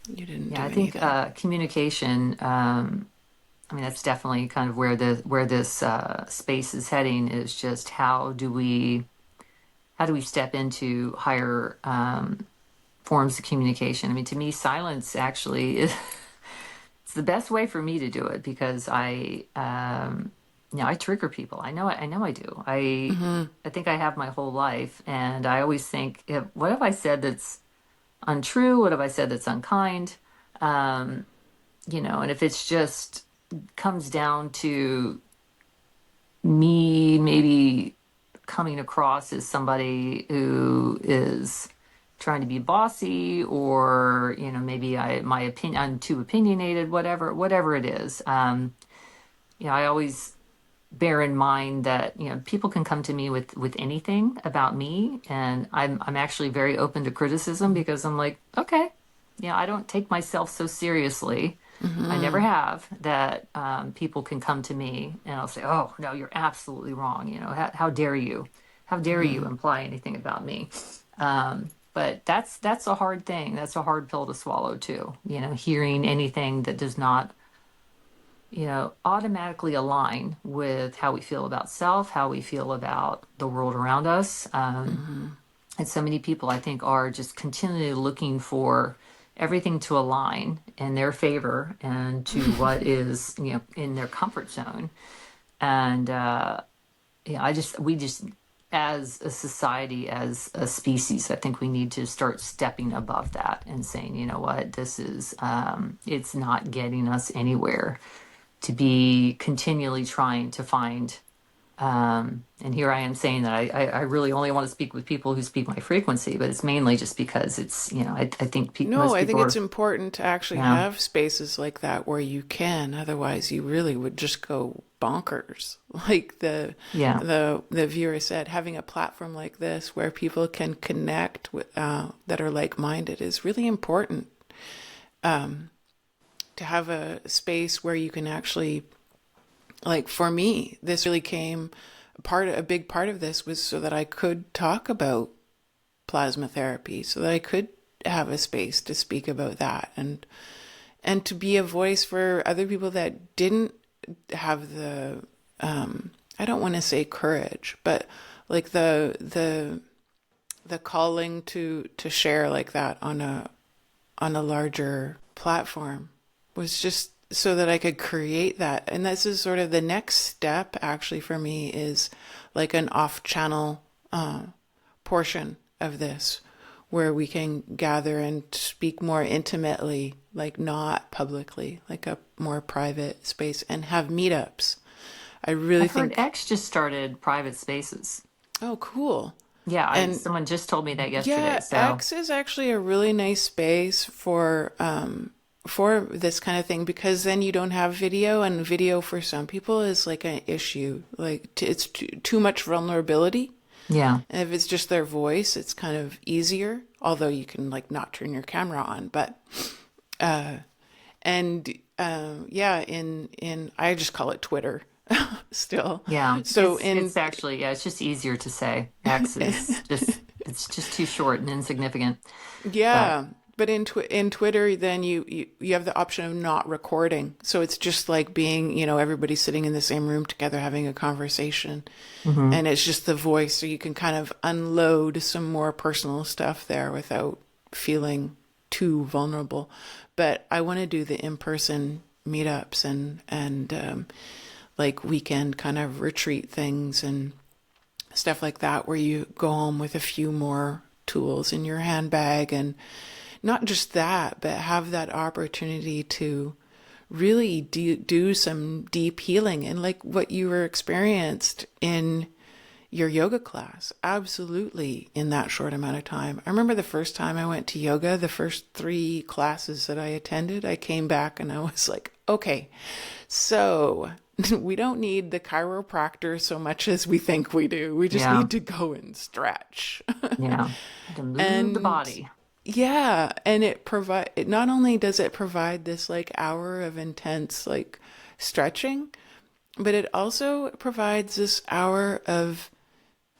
Yeah, do I think anything. communication. I mean, that's definitely kind of where this space is heading. Is just how do we step into higher forms of communication? I mean, to me, silence actually is it's the best way for me to do it because I trigger people. I know I do. Hmm. I think I have my whole life, and I always think, what have I said that's untrue? What have I said that's unkind? Um, and if it's just comes down to me maybe coming across as somebody who is trying to be bossy, or maybe my opinion, I'm too opinionated, whatever it is. I always bear in mind that people can come to me with anything about me, and I'm actually very open to criticism because I'm like, okay, I don't take myself so seriously. I never Hmm. have, that people can come to me and I'll say, oh no, you're absolutely wrong. How dare you, how dare you Hmm. imply anything about me? But that's a hard thing, that's a hard pill to swallow too, hearing anything that does not automatically align with how we feel about self, how we feel about the world around us. Hmm. And so many people, I think, are just continually looking for everything to align in their favor and to what is, in their comfort zone. And we just, as a society, as a species, I think we need to start stepping above that and saying, you know what, this is, it's not getting us anywhere to be continually trying to find. And here I am saying that I really only want to speak with people who speak my frequency, but it's mainly just because it's, I think No, most I think people it's are, important to actually yeah, have spaces like that where you can. Otherwise, you really would just go bonkers. Like yeah, the viewer said, having a platform like this where people can connect with that are like-minded is really important. To have a space where you can actually, like for me, this really came a big part of this was so that I could talk about plasma therapy, so that I could have a space to speak about that and to be a voice for other people that didn't have I don't want to say courage, but like the calling to share like that on a larger platform was just so that I could create that. And this is sort of the next step actually for me is like an off channel portion of this where we can gather and speak more intimately, like not publicly, like a more private space and have meetups. I really I've heard think, X just started private spaces. oh, cool. Yeah, And someone just told me that yesterday. yeah, So X is actually a really nice space for this kind of thing because then you don't have video, and video for some people is like an issue. Like it's too much vulnerability. yeah, And if it's just their voice, it's kind of easier. Although you can like not turn your camera on, but and yeah, in I just call it Twitter. still. Yeah, So it's actually, yeah, it's just easier to say. X is just, it's just too short and insignificant. But yeah, but in Twitter, then you have the option of not recording. So it's just like being, everybody sitting in the same room together having a conversation. mhm. And it's just the voice, so you can kind of unload some more personal stuff there without feeling too vulnerable. But I want to do the in-person meetups and like weekend kind of retreat things and stuff like that, where you go home with a few more tools in your handbag, and not just that, but have that opportunity to really do some deep healing, and like what you were experienced in your yoga class, absolutely, in that short amount of time. I remember the first time I went to yoga, the first 3 classes that I attended, I came back and I was like, okay, so we don't need the chiropractor so much as we think we do. We just Yeah, need to go and stretch. yeah, to move the And body. yeah, and it not only does it provide this like hour of intense like stretching, but it also provides this hour of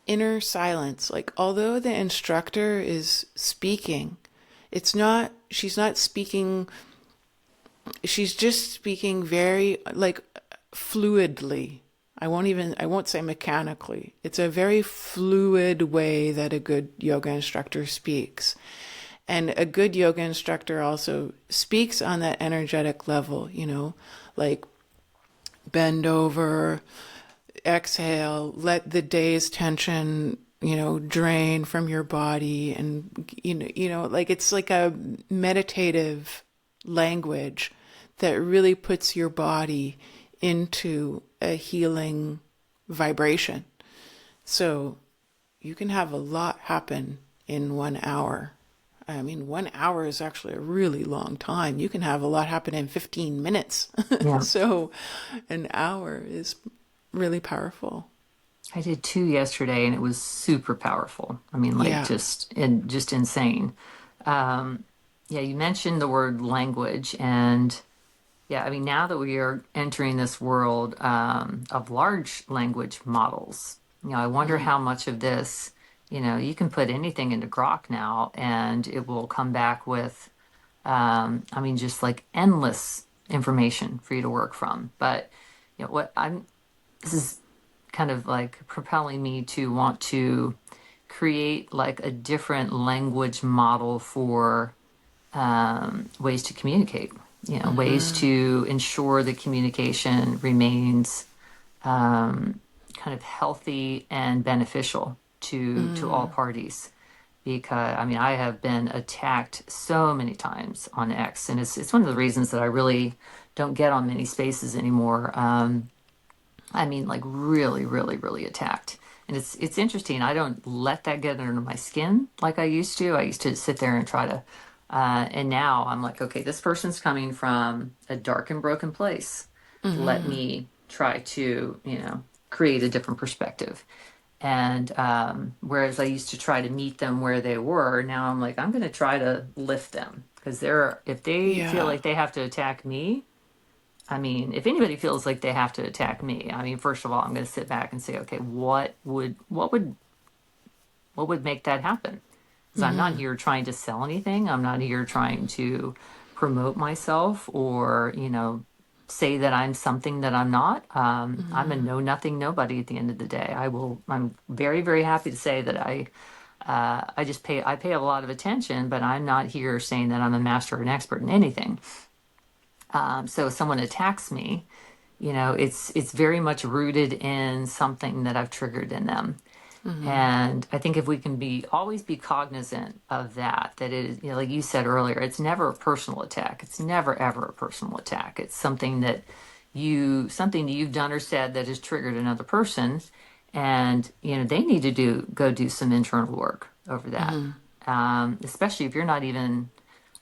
inner silence. Like, although the instructor is speaking, she's not speaking, she's just speaking very, like, fluidly. I won't say mechanically. It's a very fluid way that a good yoga instructor speaks. And a good yoga instructor also speaks on that energetic level, like bend over, exhale, let the day's tension, drain from your body. And, like it's like a meditative language that really puts your body into a healing vibration. So you can have a lot happen in 1 hour. I mean, 1 hour is actually a really long time. You can have a lot happen in 15 minutes. Yeah, So an hour is really powerful. I did 2 yesterday, and it was super powerful. I mean, like Yeah. just insane. Um, yeah, you mentioned the word language, and yeah, I mean, now that we are entering this world of large language models, I wonder Mm. how much of this, you can put anything into Grok now, and it will come back with, I mean, just like endless information for you to work from. But what this is kind of like propelling me to want to create like a different language model for ways to communicate, ways Mm-hmm. to ensure that communication remains kind of healthy and beneficial to all Mm. parties. Because I mean, I have been attacked so many times on X, and it's one of the reasons that I really don't get on many spaces anymore. I mean, like really, really, really attacked. And it's interesting. I don't let that get under my skin like I used to. I used to sit there and try to, and now I'm like, okay, this person's coming from a dark and broken place. Let Mm-hmm. me try to, create a different perspective. And whereas I used to try to meet them where they were, now I'm like, I'm going to try to lift them because if they feel Yeah. like they have to attack me, I mean, if anybody feels like they have to attack me, I mean, first of all, I'm going to sit back and say, okay, what would make that happen? Because I'm not Mm-hmm. here trying to sell anything. I'm not here trying to promote myself or, say that I'm something that I'm not. I'm a Mm-hmm. know nothing nobody at the end of the day. I'm very, very happy to say that I pay a lot of attention, but I'm not here saying that I'm a master or an expert in anything. So if someone attacks me, it's very much rooted in something that I've triggered in them. Mm-hmm. And I think if we can always be cognizant of that, that it is, like you said earlier, it's never a personal attack. It's never ever a personal attack. It's something that you've done or said that has triggered another person, and they need to go do some internal work over that. Mm-hmm. Especially if you're not even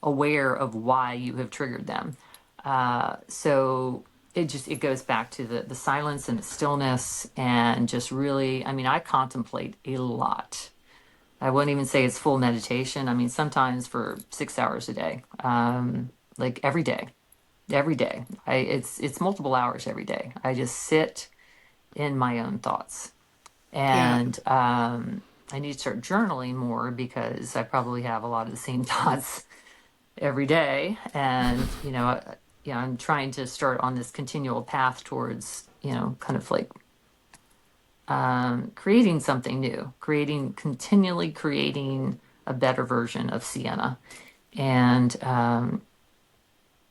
aware of why you have triggered them. So it goes back to the silence and the stillness and just really, I mean, I contemplate a lot. I wouldn't even say it's full meditation. I mean, sometimes for 6 hours a day, like every day, every day. It's multiple hours every day. I just sit. in my own thoughts. Yeah. And I need to start journaling more because I probably have a lot of the same thoughts every day. And, yeah, I'm trying to start on this continual path towards, kind of like creating something new, continually creating a better version of Sienna. And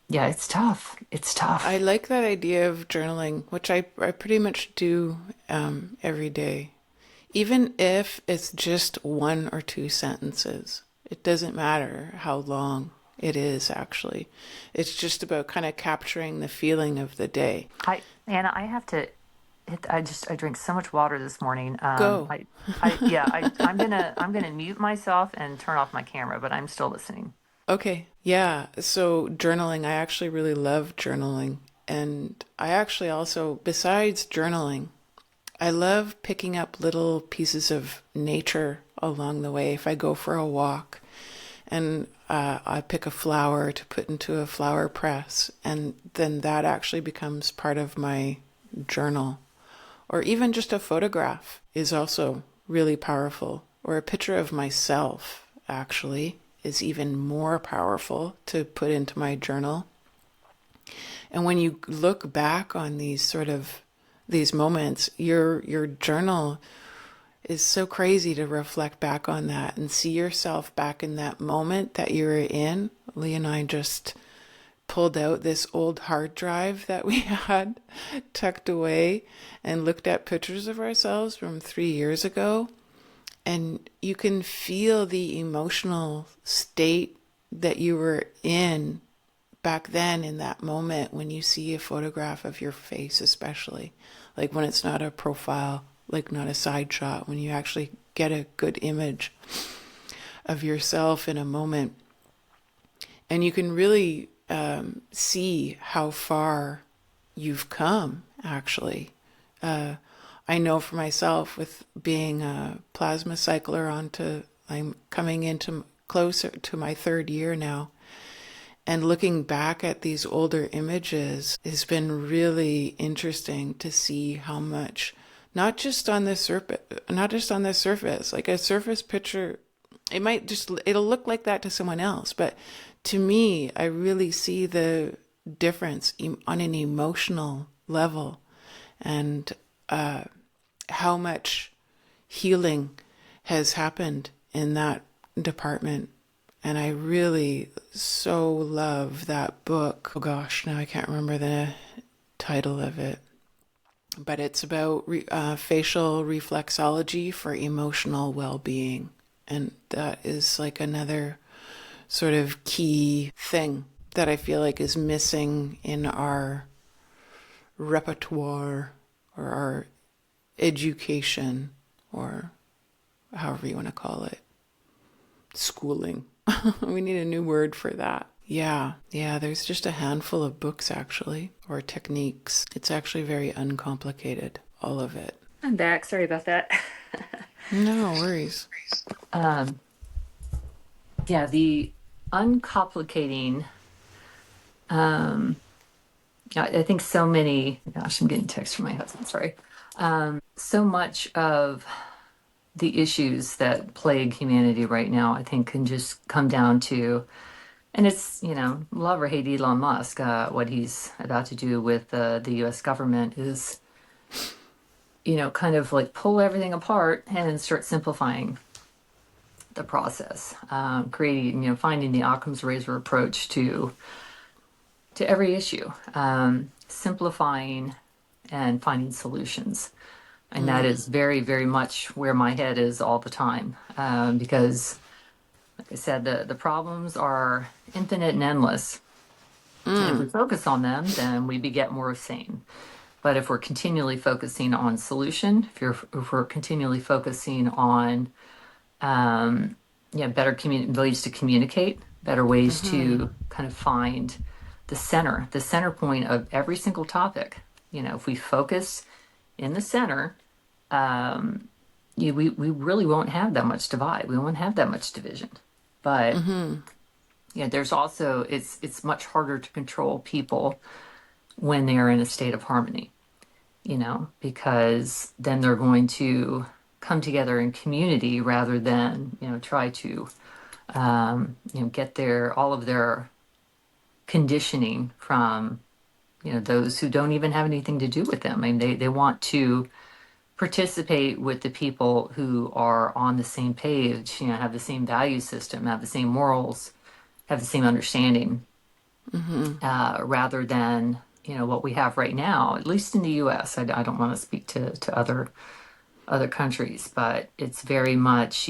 yeah, it's tough. It's I tough. like that idea of journaling, which I pretty much do every day. Even if it's just one or two sentences, it doesn't matter how long it is, actually. It's just about kind of capturing the feeling of the day. Anna, I have to I drank so much water this morning. Go. Yeah, I'm gonna mute myself and turn off my camera, but I'm still listening. Okay. Yeah. So journaling, I actually really love journaling. And I actually also, besides journaling, I love picking up little pieces of nature along the way. If I go for a walk and I pick a flower to put into a flower press, and then that actually becomes part of my journal. Or even just a photograph is also really powerful. Or a picture of myself, actually, is even more powerful to put into my journal. And when you look back on these moments, your journal is so crazy to reflect back on that and see yourself back in that moment that you were in. Lee and I just pulled out this old hard drive that we had tucked away and looked at pictures of ourselves from 3 years ago. And you can feel the emotional state that you were in back then in that moment when you see a photograph of your face, especially like when it's not a profile, like not a side shot, when you actually get a good image of yourself in a moment. And you can really see how far you've come, actually. I know for myself, with being a plasma cycler I'm coming into closer to my third year now. And looking back at these older images has been really interesting to see how much, not just on the surface, like a surface picture, it'll look like that to someone else. But to me, I really see the difference on an emotional level, and how much healing has happened in that department. And I really so love that book. Oh gosh, now I can't remember the title of it. But it's about facial reflexology for emotional well being. And that is like another sort of key thing that I feel like is missing in our repertoire or our education, or however you want to call it, schooling. We need a new word for that. Yeah, yeah, there's just a handful of books actually, or techniques. It's actually very uncomplicated, all of it. I'm back. Sorry about that. No worries. um, yeah, the uncomplicating. Um, I think so many. Gosh, I'm getting text from my husband. Sorry. So much of the issues that plague humanity right now, I think, can just come down to, and it's, love or hate Elon Musk, what he's about to do with the US government is, kind of like pull everything apart and start simplifying the process, creating, finding the Occam's razor approach to every issue, simplifying and finding solutions. And that is very, very much where my head is all the time, because, like I said, the problems are infinite and endless. And if we focus on them, then we beget more sane. But if we're continually focusing on solution, if we're continually focusing on better ways to communicate, better ways to kind of find the center point of every single topic. If we focus in the center, we really won't have that much divide. We won't have that much division. But there's also it's much harder to control people when they are in a state of harmony. because then they're going to come together in community rather than, try to, get all of their conditioning from, those who don't even have anything to do with them. I mean, they want to participate with the people who are on the same page, have the same value system, have the same morals, have the same understanding, rather than, what we have right now, at least in the US. I don't want to speak to other countries, but it's very much,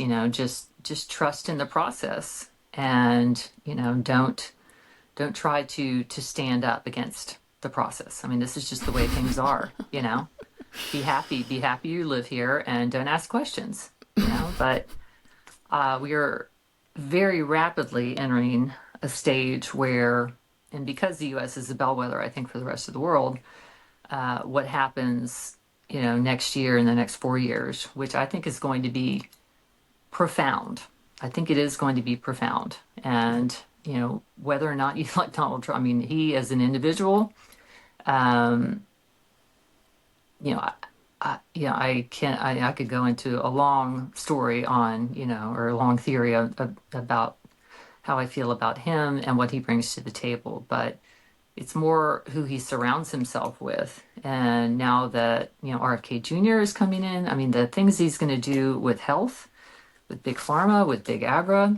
just trust in the process and, don't try to stand up against the process. I mean, this is just the way things are, be happy you live here and don't ask questions, but we are very rapidly entering a stage where, and because the US is a bellwether, I think, for the rest of the world, what happens, next year and the next 4 years, which I think is going to be profound. I think it is going to be profound. And, whether or not you like Donald Trump, I mean, he as an individual, um, you know, I can I could go into a long story on, or a long theory about how I feel about him and what he brings to the table, but it's more who he surrounds himself with. And now that, RFK Jr. is coming in, I mean, the things he's going to do with health, with big pharma, with big agri,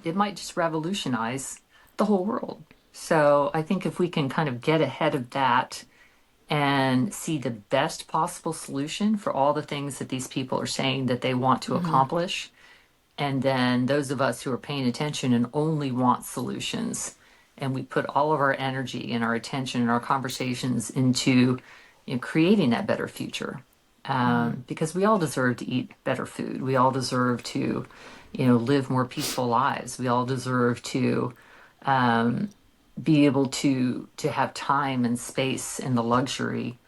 it might just revolutionize the whole world. So I think if we can kind of get ahead of that and see the best possible solution for all the things that these people are saying that they want to accomplish, and then those of us who are paying attention and only want solutions, and we put all of our energy and our attention and our conversations into, creating that better future. Because we all deserve to eat better food. We all deserve to, live more peaceful lives. We all deserve to be able to have time and space and the luxury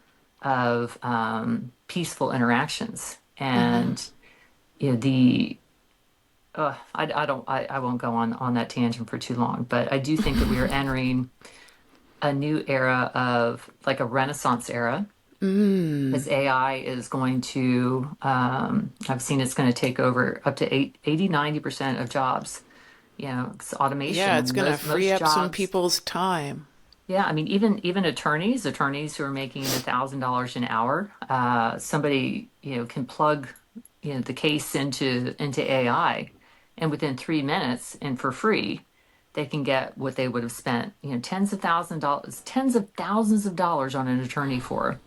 of peaceful interactions. And the I won't go on that tangent for too long, but I do think that we are entering a new era of like a renaissance era, as AI is going to, I've seen it's going to take over up to 90% of jobs. It's automation. Yeah, I it's mean, going to free most up some jobs. people's time. Yeah, I mean, even attorneys who are making $1,000 an hour, somebody, can plug, the case into AI, and within 3 minutes and for free, they can get what they would have spent, tens of thousands of dollars on an attorney for.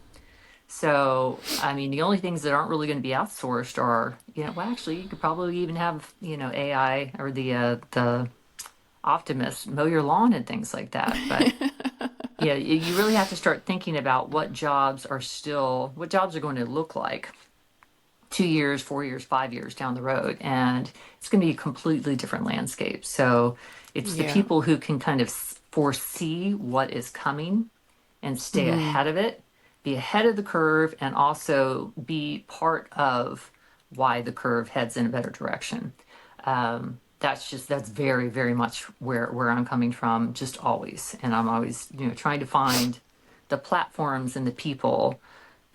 So, I mean, the only things that aren't really going to be outsourced are, well, actually, you could probably even have, AI or the optimist mow your lawn and things like that. But yeah, you really have to start thinking about what jobs are going to look like 2 years, 4 years, 5 years down the road. And it's going to be a completely different landscape. So it's the Yeah. people who can kind of foresee what is coming and stay ahead of it, be ahead of the curve, and also be part of why the curve heads in a better direction. That's very, very much where I'm coming from, just always. And I'm always, trying to find the platforms and the people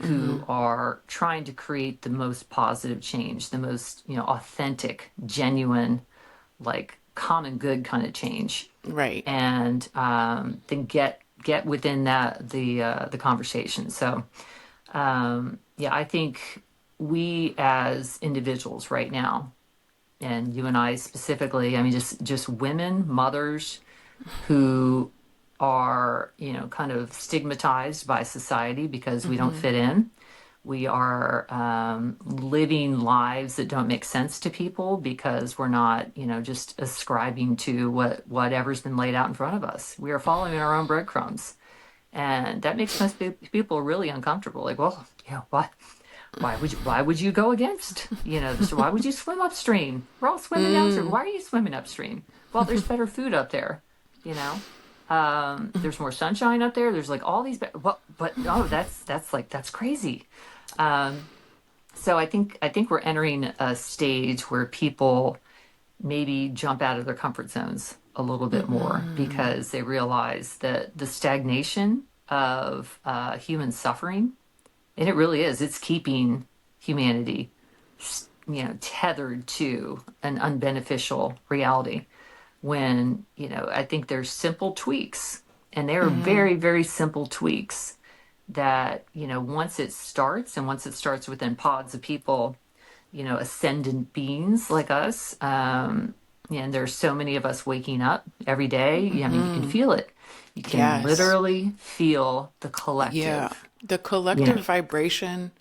who are trying to create the most positive change, the most, authentic, genuine, like common good kind of change, Right. and then get within the conversation. So yeah, I think we as individuals right now, and you and I specifically, I mean, just women, mothers who are, kind of stigmatized by society because we don't fit in. We are living lives that don't make sense to people because we're not, just ascribing to whatever's been laid out in front of us. We are following our own breadcrumbs. And that makes most people really uncomfortable. Like, well, why would you go against, why would you swim upstream? We're all swimming downstream. Why are you swimming upstream? Well, there's better food up there, you know. There's more sunshine up there. There's like all these, but no, that's crazy. So I think we're entering a stage where people maybe jump out of their comfort zones a little bit more because they realize that the stagnation of human suffering. And it really is. It's keeping humanity, tethered to an unbeneficial reality. When, I think there's simple tweaks, and they are Mm-hmm. very, very simple tweaks that, once it starts within pods of people, ascendant beings like us, and there's so many of us waking up every day. I mean, you can Mm-hmm. feel it. You can Yes. literally feel the Yeah. collective. The Yeah. collective vibration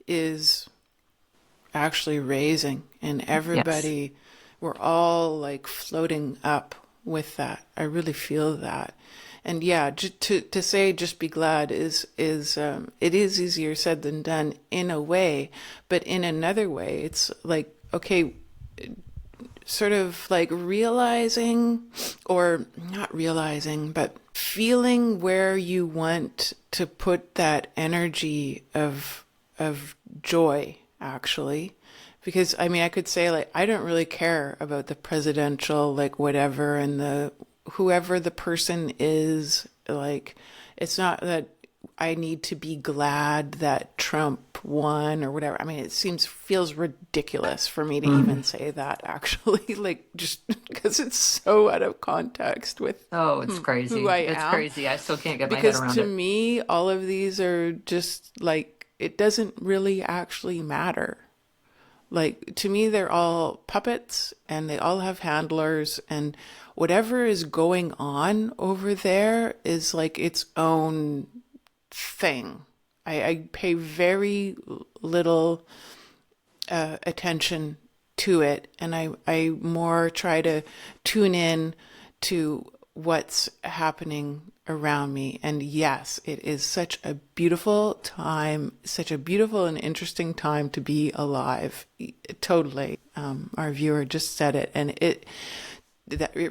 is actually raising, and Yes. everybody, we're all like floating up with that. I really feel that. And yeah, to say just be glad is it is easier said than done in a way, but in another way, it's like, okay, sort of like realizing, or not realizing, but feeling where you want to put that energy of joy, actually. Because I mean, I could say, like, I don't really care about the presidential, like, whatever, and the whoever the person is, like, it's not that I need to be glad that Trump won or whatever. I mean, it feels ridiculous for me to Mm. even say that, actually, like, just because it's so out of context with Oh, it's who crazy. I It's am. crazy. I still can't get my head Because around to it. me, all of these are just like, it doesn't really actually matter. Like, to me, they're all puppets and they all have handlers, and whatever is going on over there is like its own thing. I pay very little attention to it, and I more try to tune in to what's happening around me. And yes, it is such a beautiful time, such a beautiful and interesting time to be alive. Totally. Our viewer just said it, and it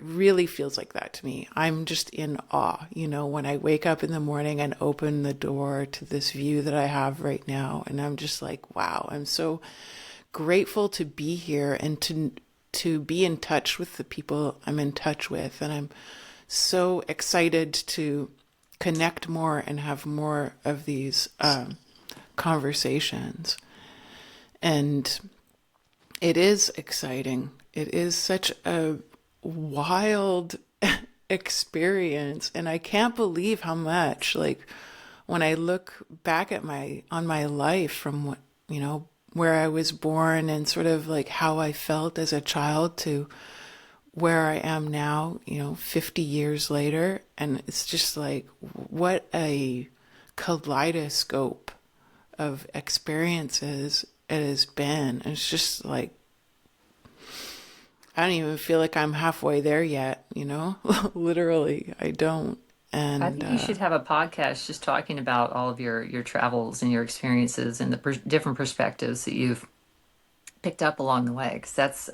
really feels like that to me. I'm just in awe, when I wake up in the morning and open the door to this view that I have right now, and I'm just like, wow, I'm so grateful to be here and to be in touch with the people I'm in touch with, and I'm so excited to connect more and have more of these conversations. And it is exciting. It is such a wild experience, and I can't believe how much, like, when I look back at my life from what, where I was born and sort of like how I felt as a child to where I am now, 50 years later, and it's just like, what a kaleidoscope of experiences it has been. And it's just like, I don't even feel like I'm halfway there yet, Literally, I don't. I And think you should have a podcast just talking about all of your travels and your experiences and the different perspectives that you've picked up along the way. Because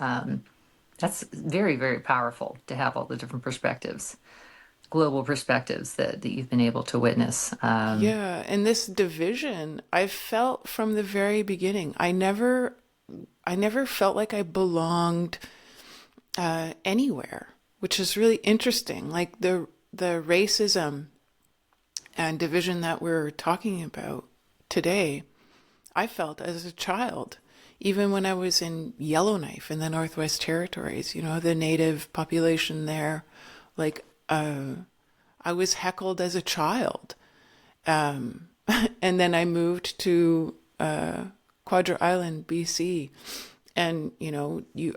that's very, very powerful to have all the different perspectives, global perspectives that you've been able to witness. yeah, and this division I've felt from the very beginning. I never felt like I belonged anywhere, which is really interesting. Like the racism and division that we're talking about today, I felt as a child, even when I was in Yellowknife in the Northwest Territories, the native population there. Like, I was heckled as a child. And then I moved to Quadra Island, BC. And,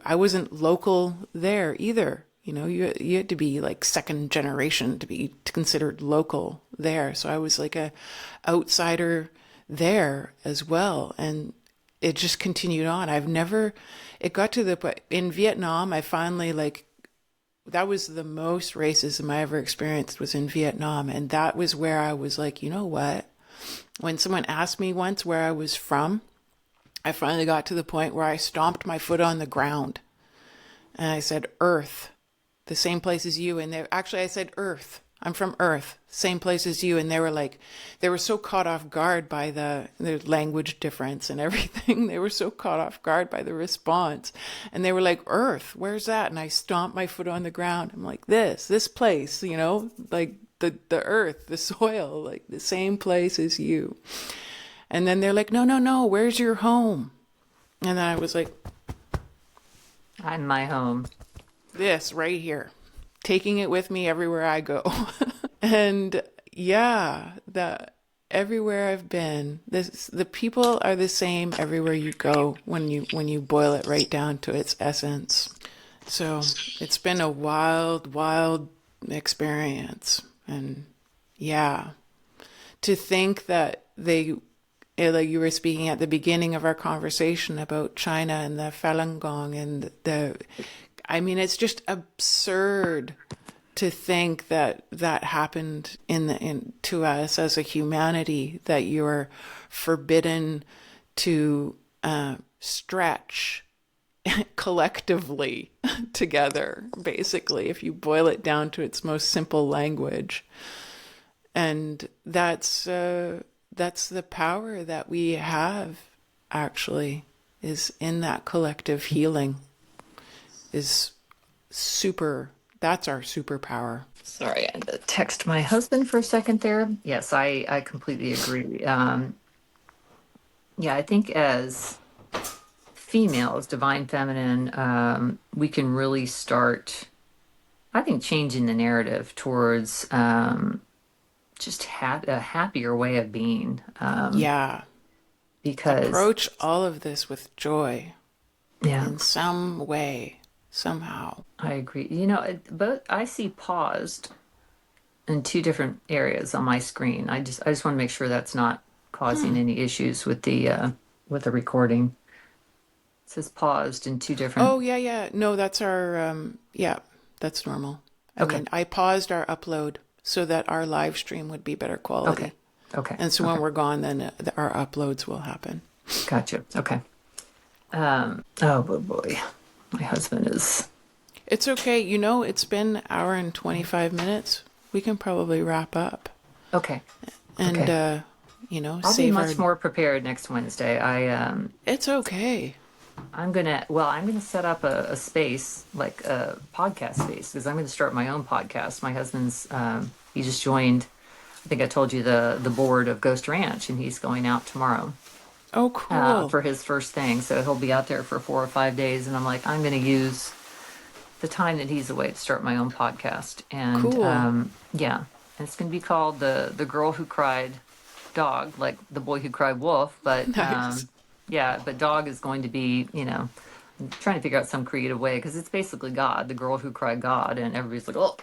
I wasn't local there either. You had to be like second generation to be considered local there. So I was like a outsider there as well. And it just continued on. It got to the point in Vietnam, I finally, like, that was the most racism I ever experienced, was in Vietnam. And that was where I was like, you know what? When someone asked me once where I was from, I finally got to the point where I stomped my foot on the ground and I said, Earth, the same place as you. And I said, Earth. I'm from Earth, same place as you. And they were so caught off guard by the language difference and everything. They were so caught off guard by the response. And they were like, Earth, where's that? And I stomped my foot on the ground. I'm like, this place, like, the earth, the soil, like the same place as you. And then they're like, no, no, no, where's your home? And then I was like, I'm my home. this right here, taking it with me everywhere I go. And yeah, that everywhere I've been, the people are the same everywhere you go when you boil it right down to its essence. So it's been a wild, wild experience. And yeah, to think that like you were speaking at the beginning of our conversation about China and the Falun Gong and I mean, it's just absurd to think that that happened to us as a humanity, that you're forbidden to stretch collectively together, basically, if you boil it down to its most simple language. And that's the power that we have, actually, is in that collective healing. Is super, that's our superpower. Sorry, I had to text my husband for a second there. Yes, I completely agree. Yeah, I think as females, divine feminine, we can really start, I think, changing the narrative towards just a happier way of being. Yeah. Because, Approach all of this with joy yeah, in some way, somehow. I agree. You know, but I see paused in two different areas on my screen. I just want to make sure that's not causing any issues with the recording. It says paused in two different. Oh, yeah, yeah. No, that's our, yeah, that's normal. And Okay. then I paused our upload so that our live stream would be better Okay. quality. Okay. And so Okay. when we're gone, then our uploads will happen. Gotcha. Okay. Oh boy. My husband is. It's okay. You know, it's been an hour and 25 minutes. We can probably wrap up Okay. and, Okay. I'll be save our. much more prepared next Wednesday. It's okay. I'm gonna set up a space, like a podcast space, because I'm gonna start my own podcast. My husband's he just joined, I think I told you, the board of Ghost Ranch, and he's going out tomorrow Oh, cool. for his first thing. So he'll be out there for 4 or 5 days, and I'm like, I'm gonna use the time that he's away to start my own podcast. And Cool. yeah, and it's gonna be called the Girl Who Cried Dog, like the boy who cried wolf, but Nice. yeah, but dog is going to be, I'm trying to figure out some creative way, because it's basically God, the girl who cried God, and everybody's like, oh,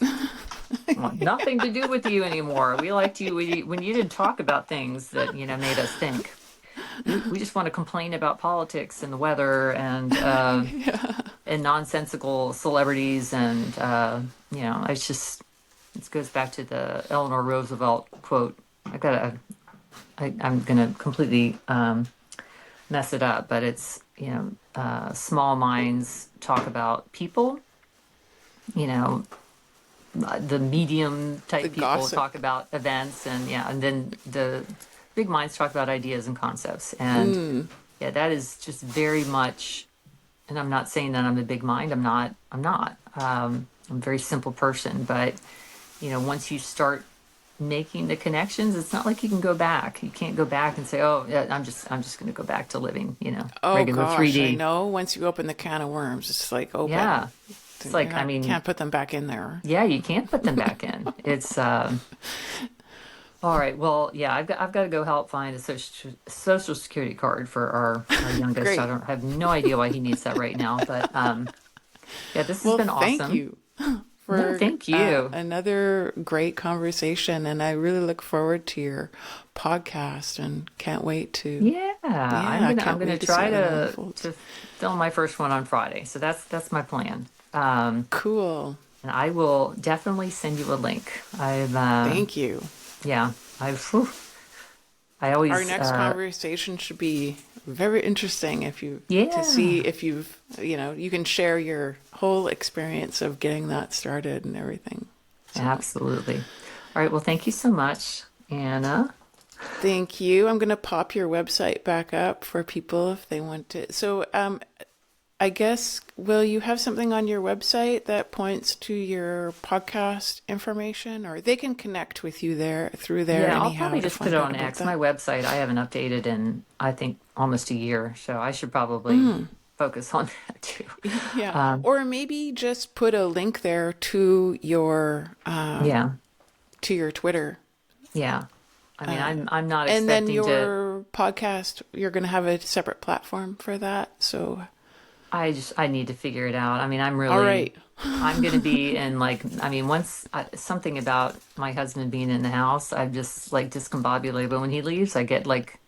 I want nothing to do with you anymore. We liked you when you didn't talk about things that made us think. We just want to complain about politics and the weather and nonsensical celebrities, and it's just, it goes back to the Eleanor Roosevelt quote. I'm gonna completely mess it up, but it's small minds talk about people, you know, the medium The type people gossip. talk about events, and then the big minds talk about ideas and concepts, and yeah, that is just very much. And I'm not saying that I'm a big mind. I'm not. I'm a very simple person, but once you start making the connections, it's not like you can go back. You can't go back and say, "Oh, yeah, I'm just going to go back to living, Oh regular gosh, I 3D." know. Once you open the can of worms, it's like open. Yeah, it's like, I mean, Can't put them back in there. yeah, you can't put them back in. It's all right. Well, yeah, I've got to go help find a social security card for our youngest. I Great. don't have no idea why he needs that right now, but yeah, this has Well, been thank awesome. you No, for thank you. another great conversation, and I really look forward to your podcast and can't wait to. Yeah, Yeah, I I'm can't gonna wait to see try how that unfolds. to film my first one on Friday. So that's my plan. Cool. And I will definitely send you a link. Thank you. Yeah, whew, I Our always, next conversation should be very interesting if you to see yeah, if you've you can share your whole experience of getting that started and everything. So absolutely. All right. Well, thank you so much, Anna. thank you. I'm gonna pop your website back up for people if they want to. So I guess, will you have something on your website that points to your podcast information, or they can connect with you there through there Yeah, I'll anyhow probably to just put it find out on about X. My that? website, I haven't updated in, I think, almost a year. So I should probably Mm, focus on that too. yeah. Um, Or maybe just put a link there yeah, to your Twitter. yeah. I mean, I'm not And then expecting to. your podcast, you're going to have a separate platform for that. So, I need to figure it out. I mean, all right. I'm going to be in like, I mean, something about my husband being in the house, I'm just like discombobulated. But when he leaves, I get like,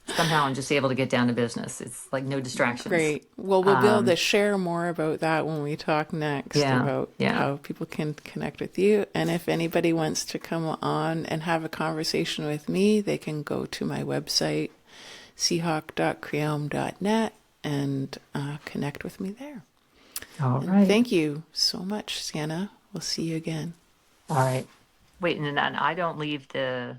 somehow I'm just able to get down to business. It's like no distractions. Great. Well, we'll be able to Um, share more about that when we talk next yeah, about yeah. how people can connect with you. And if anybody wants to come on and have a conversation with me, they can go to my website, seahawk.creom.net, and connect with me there. All And right. thank you so much, Sienna. We'll see you again. All right. Wait, and then I don't leave the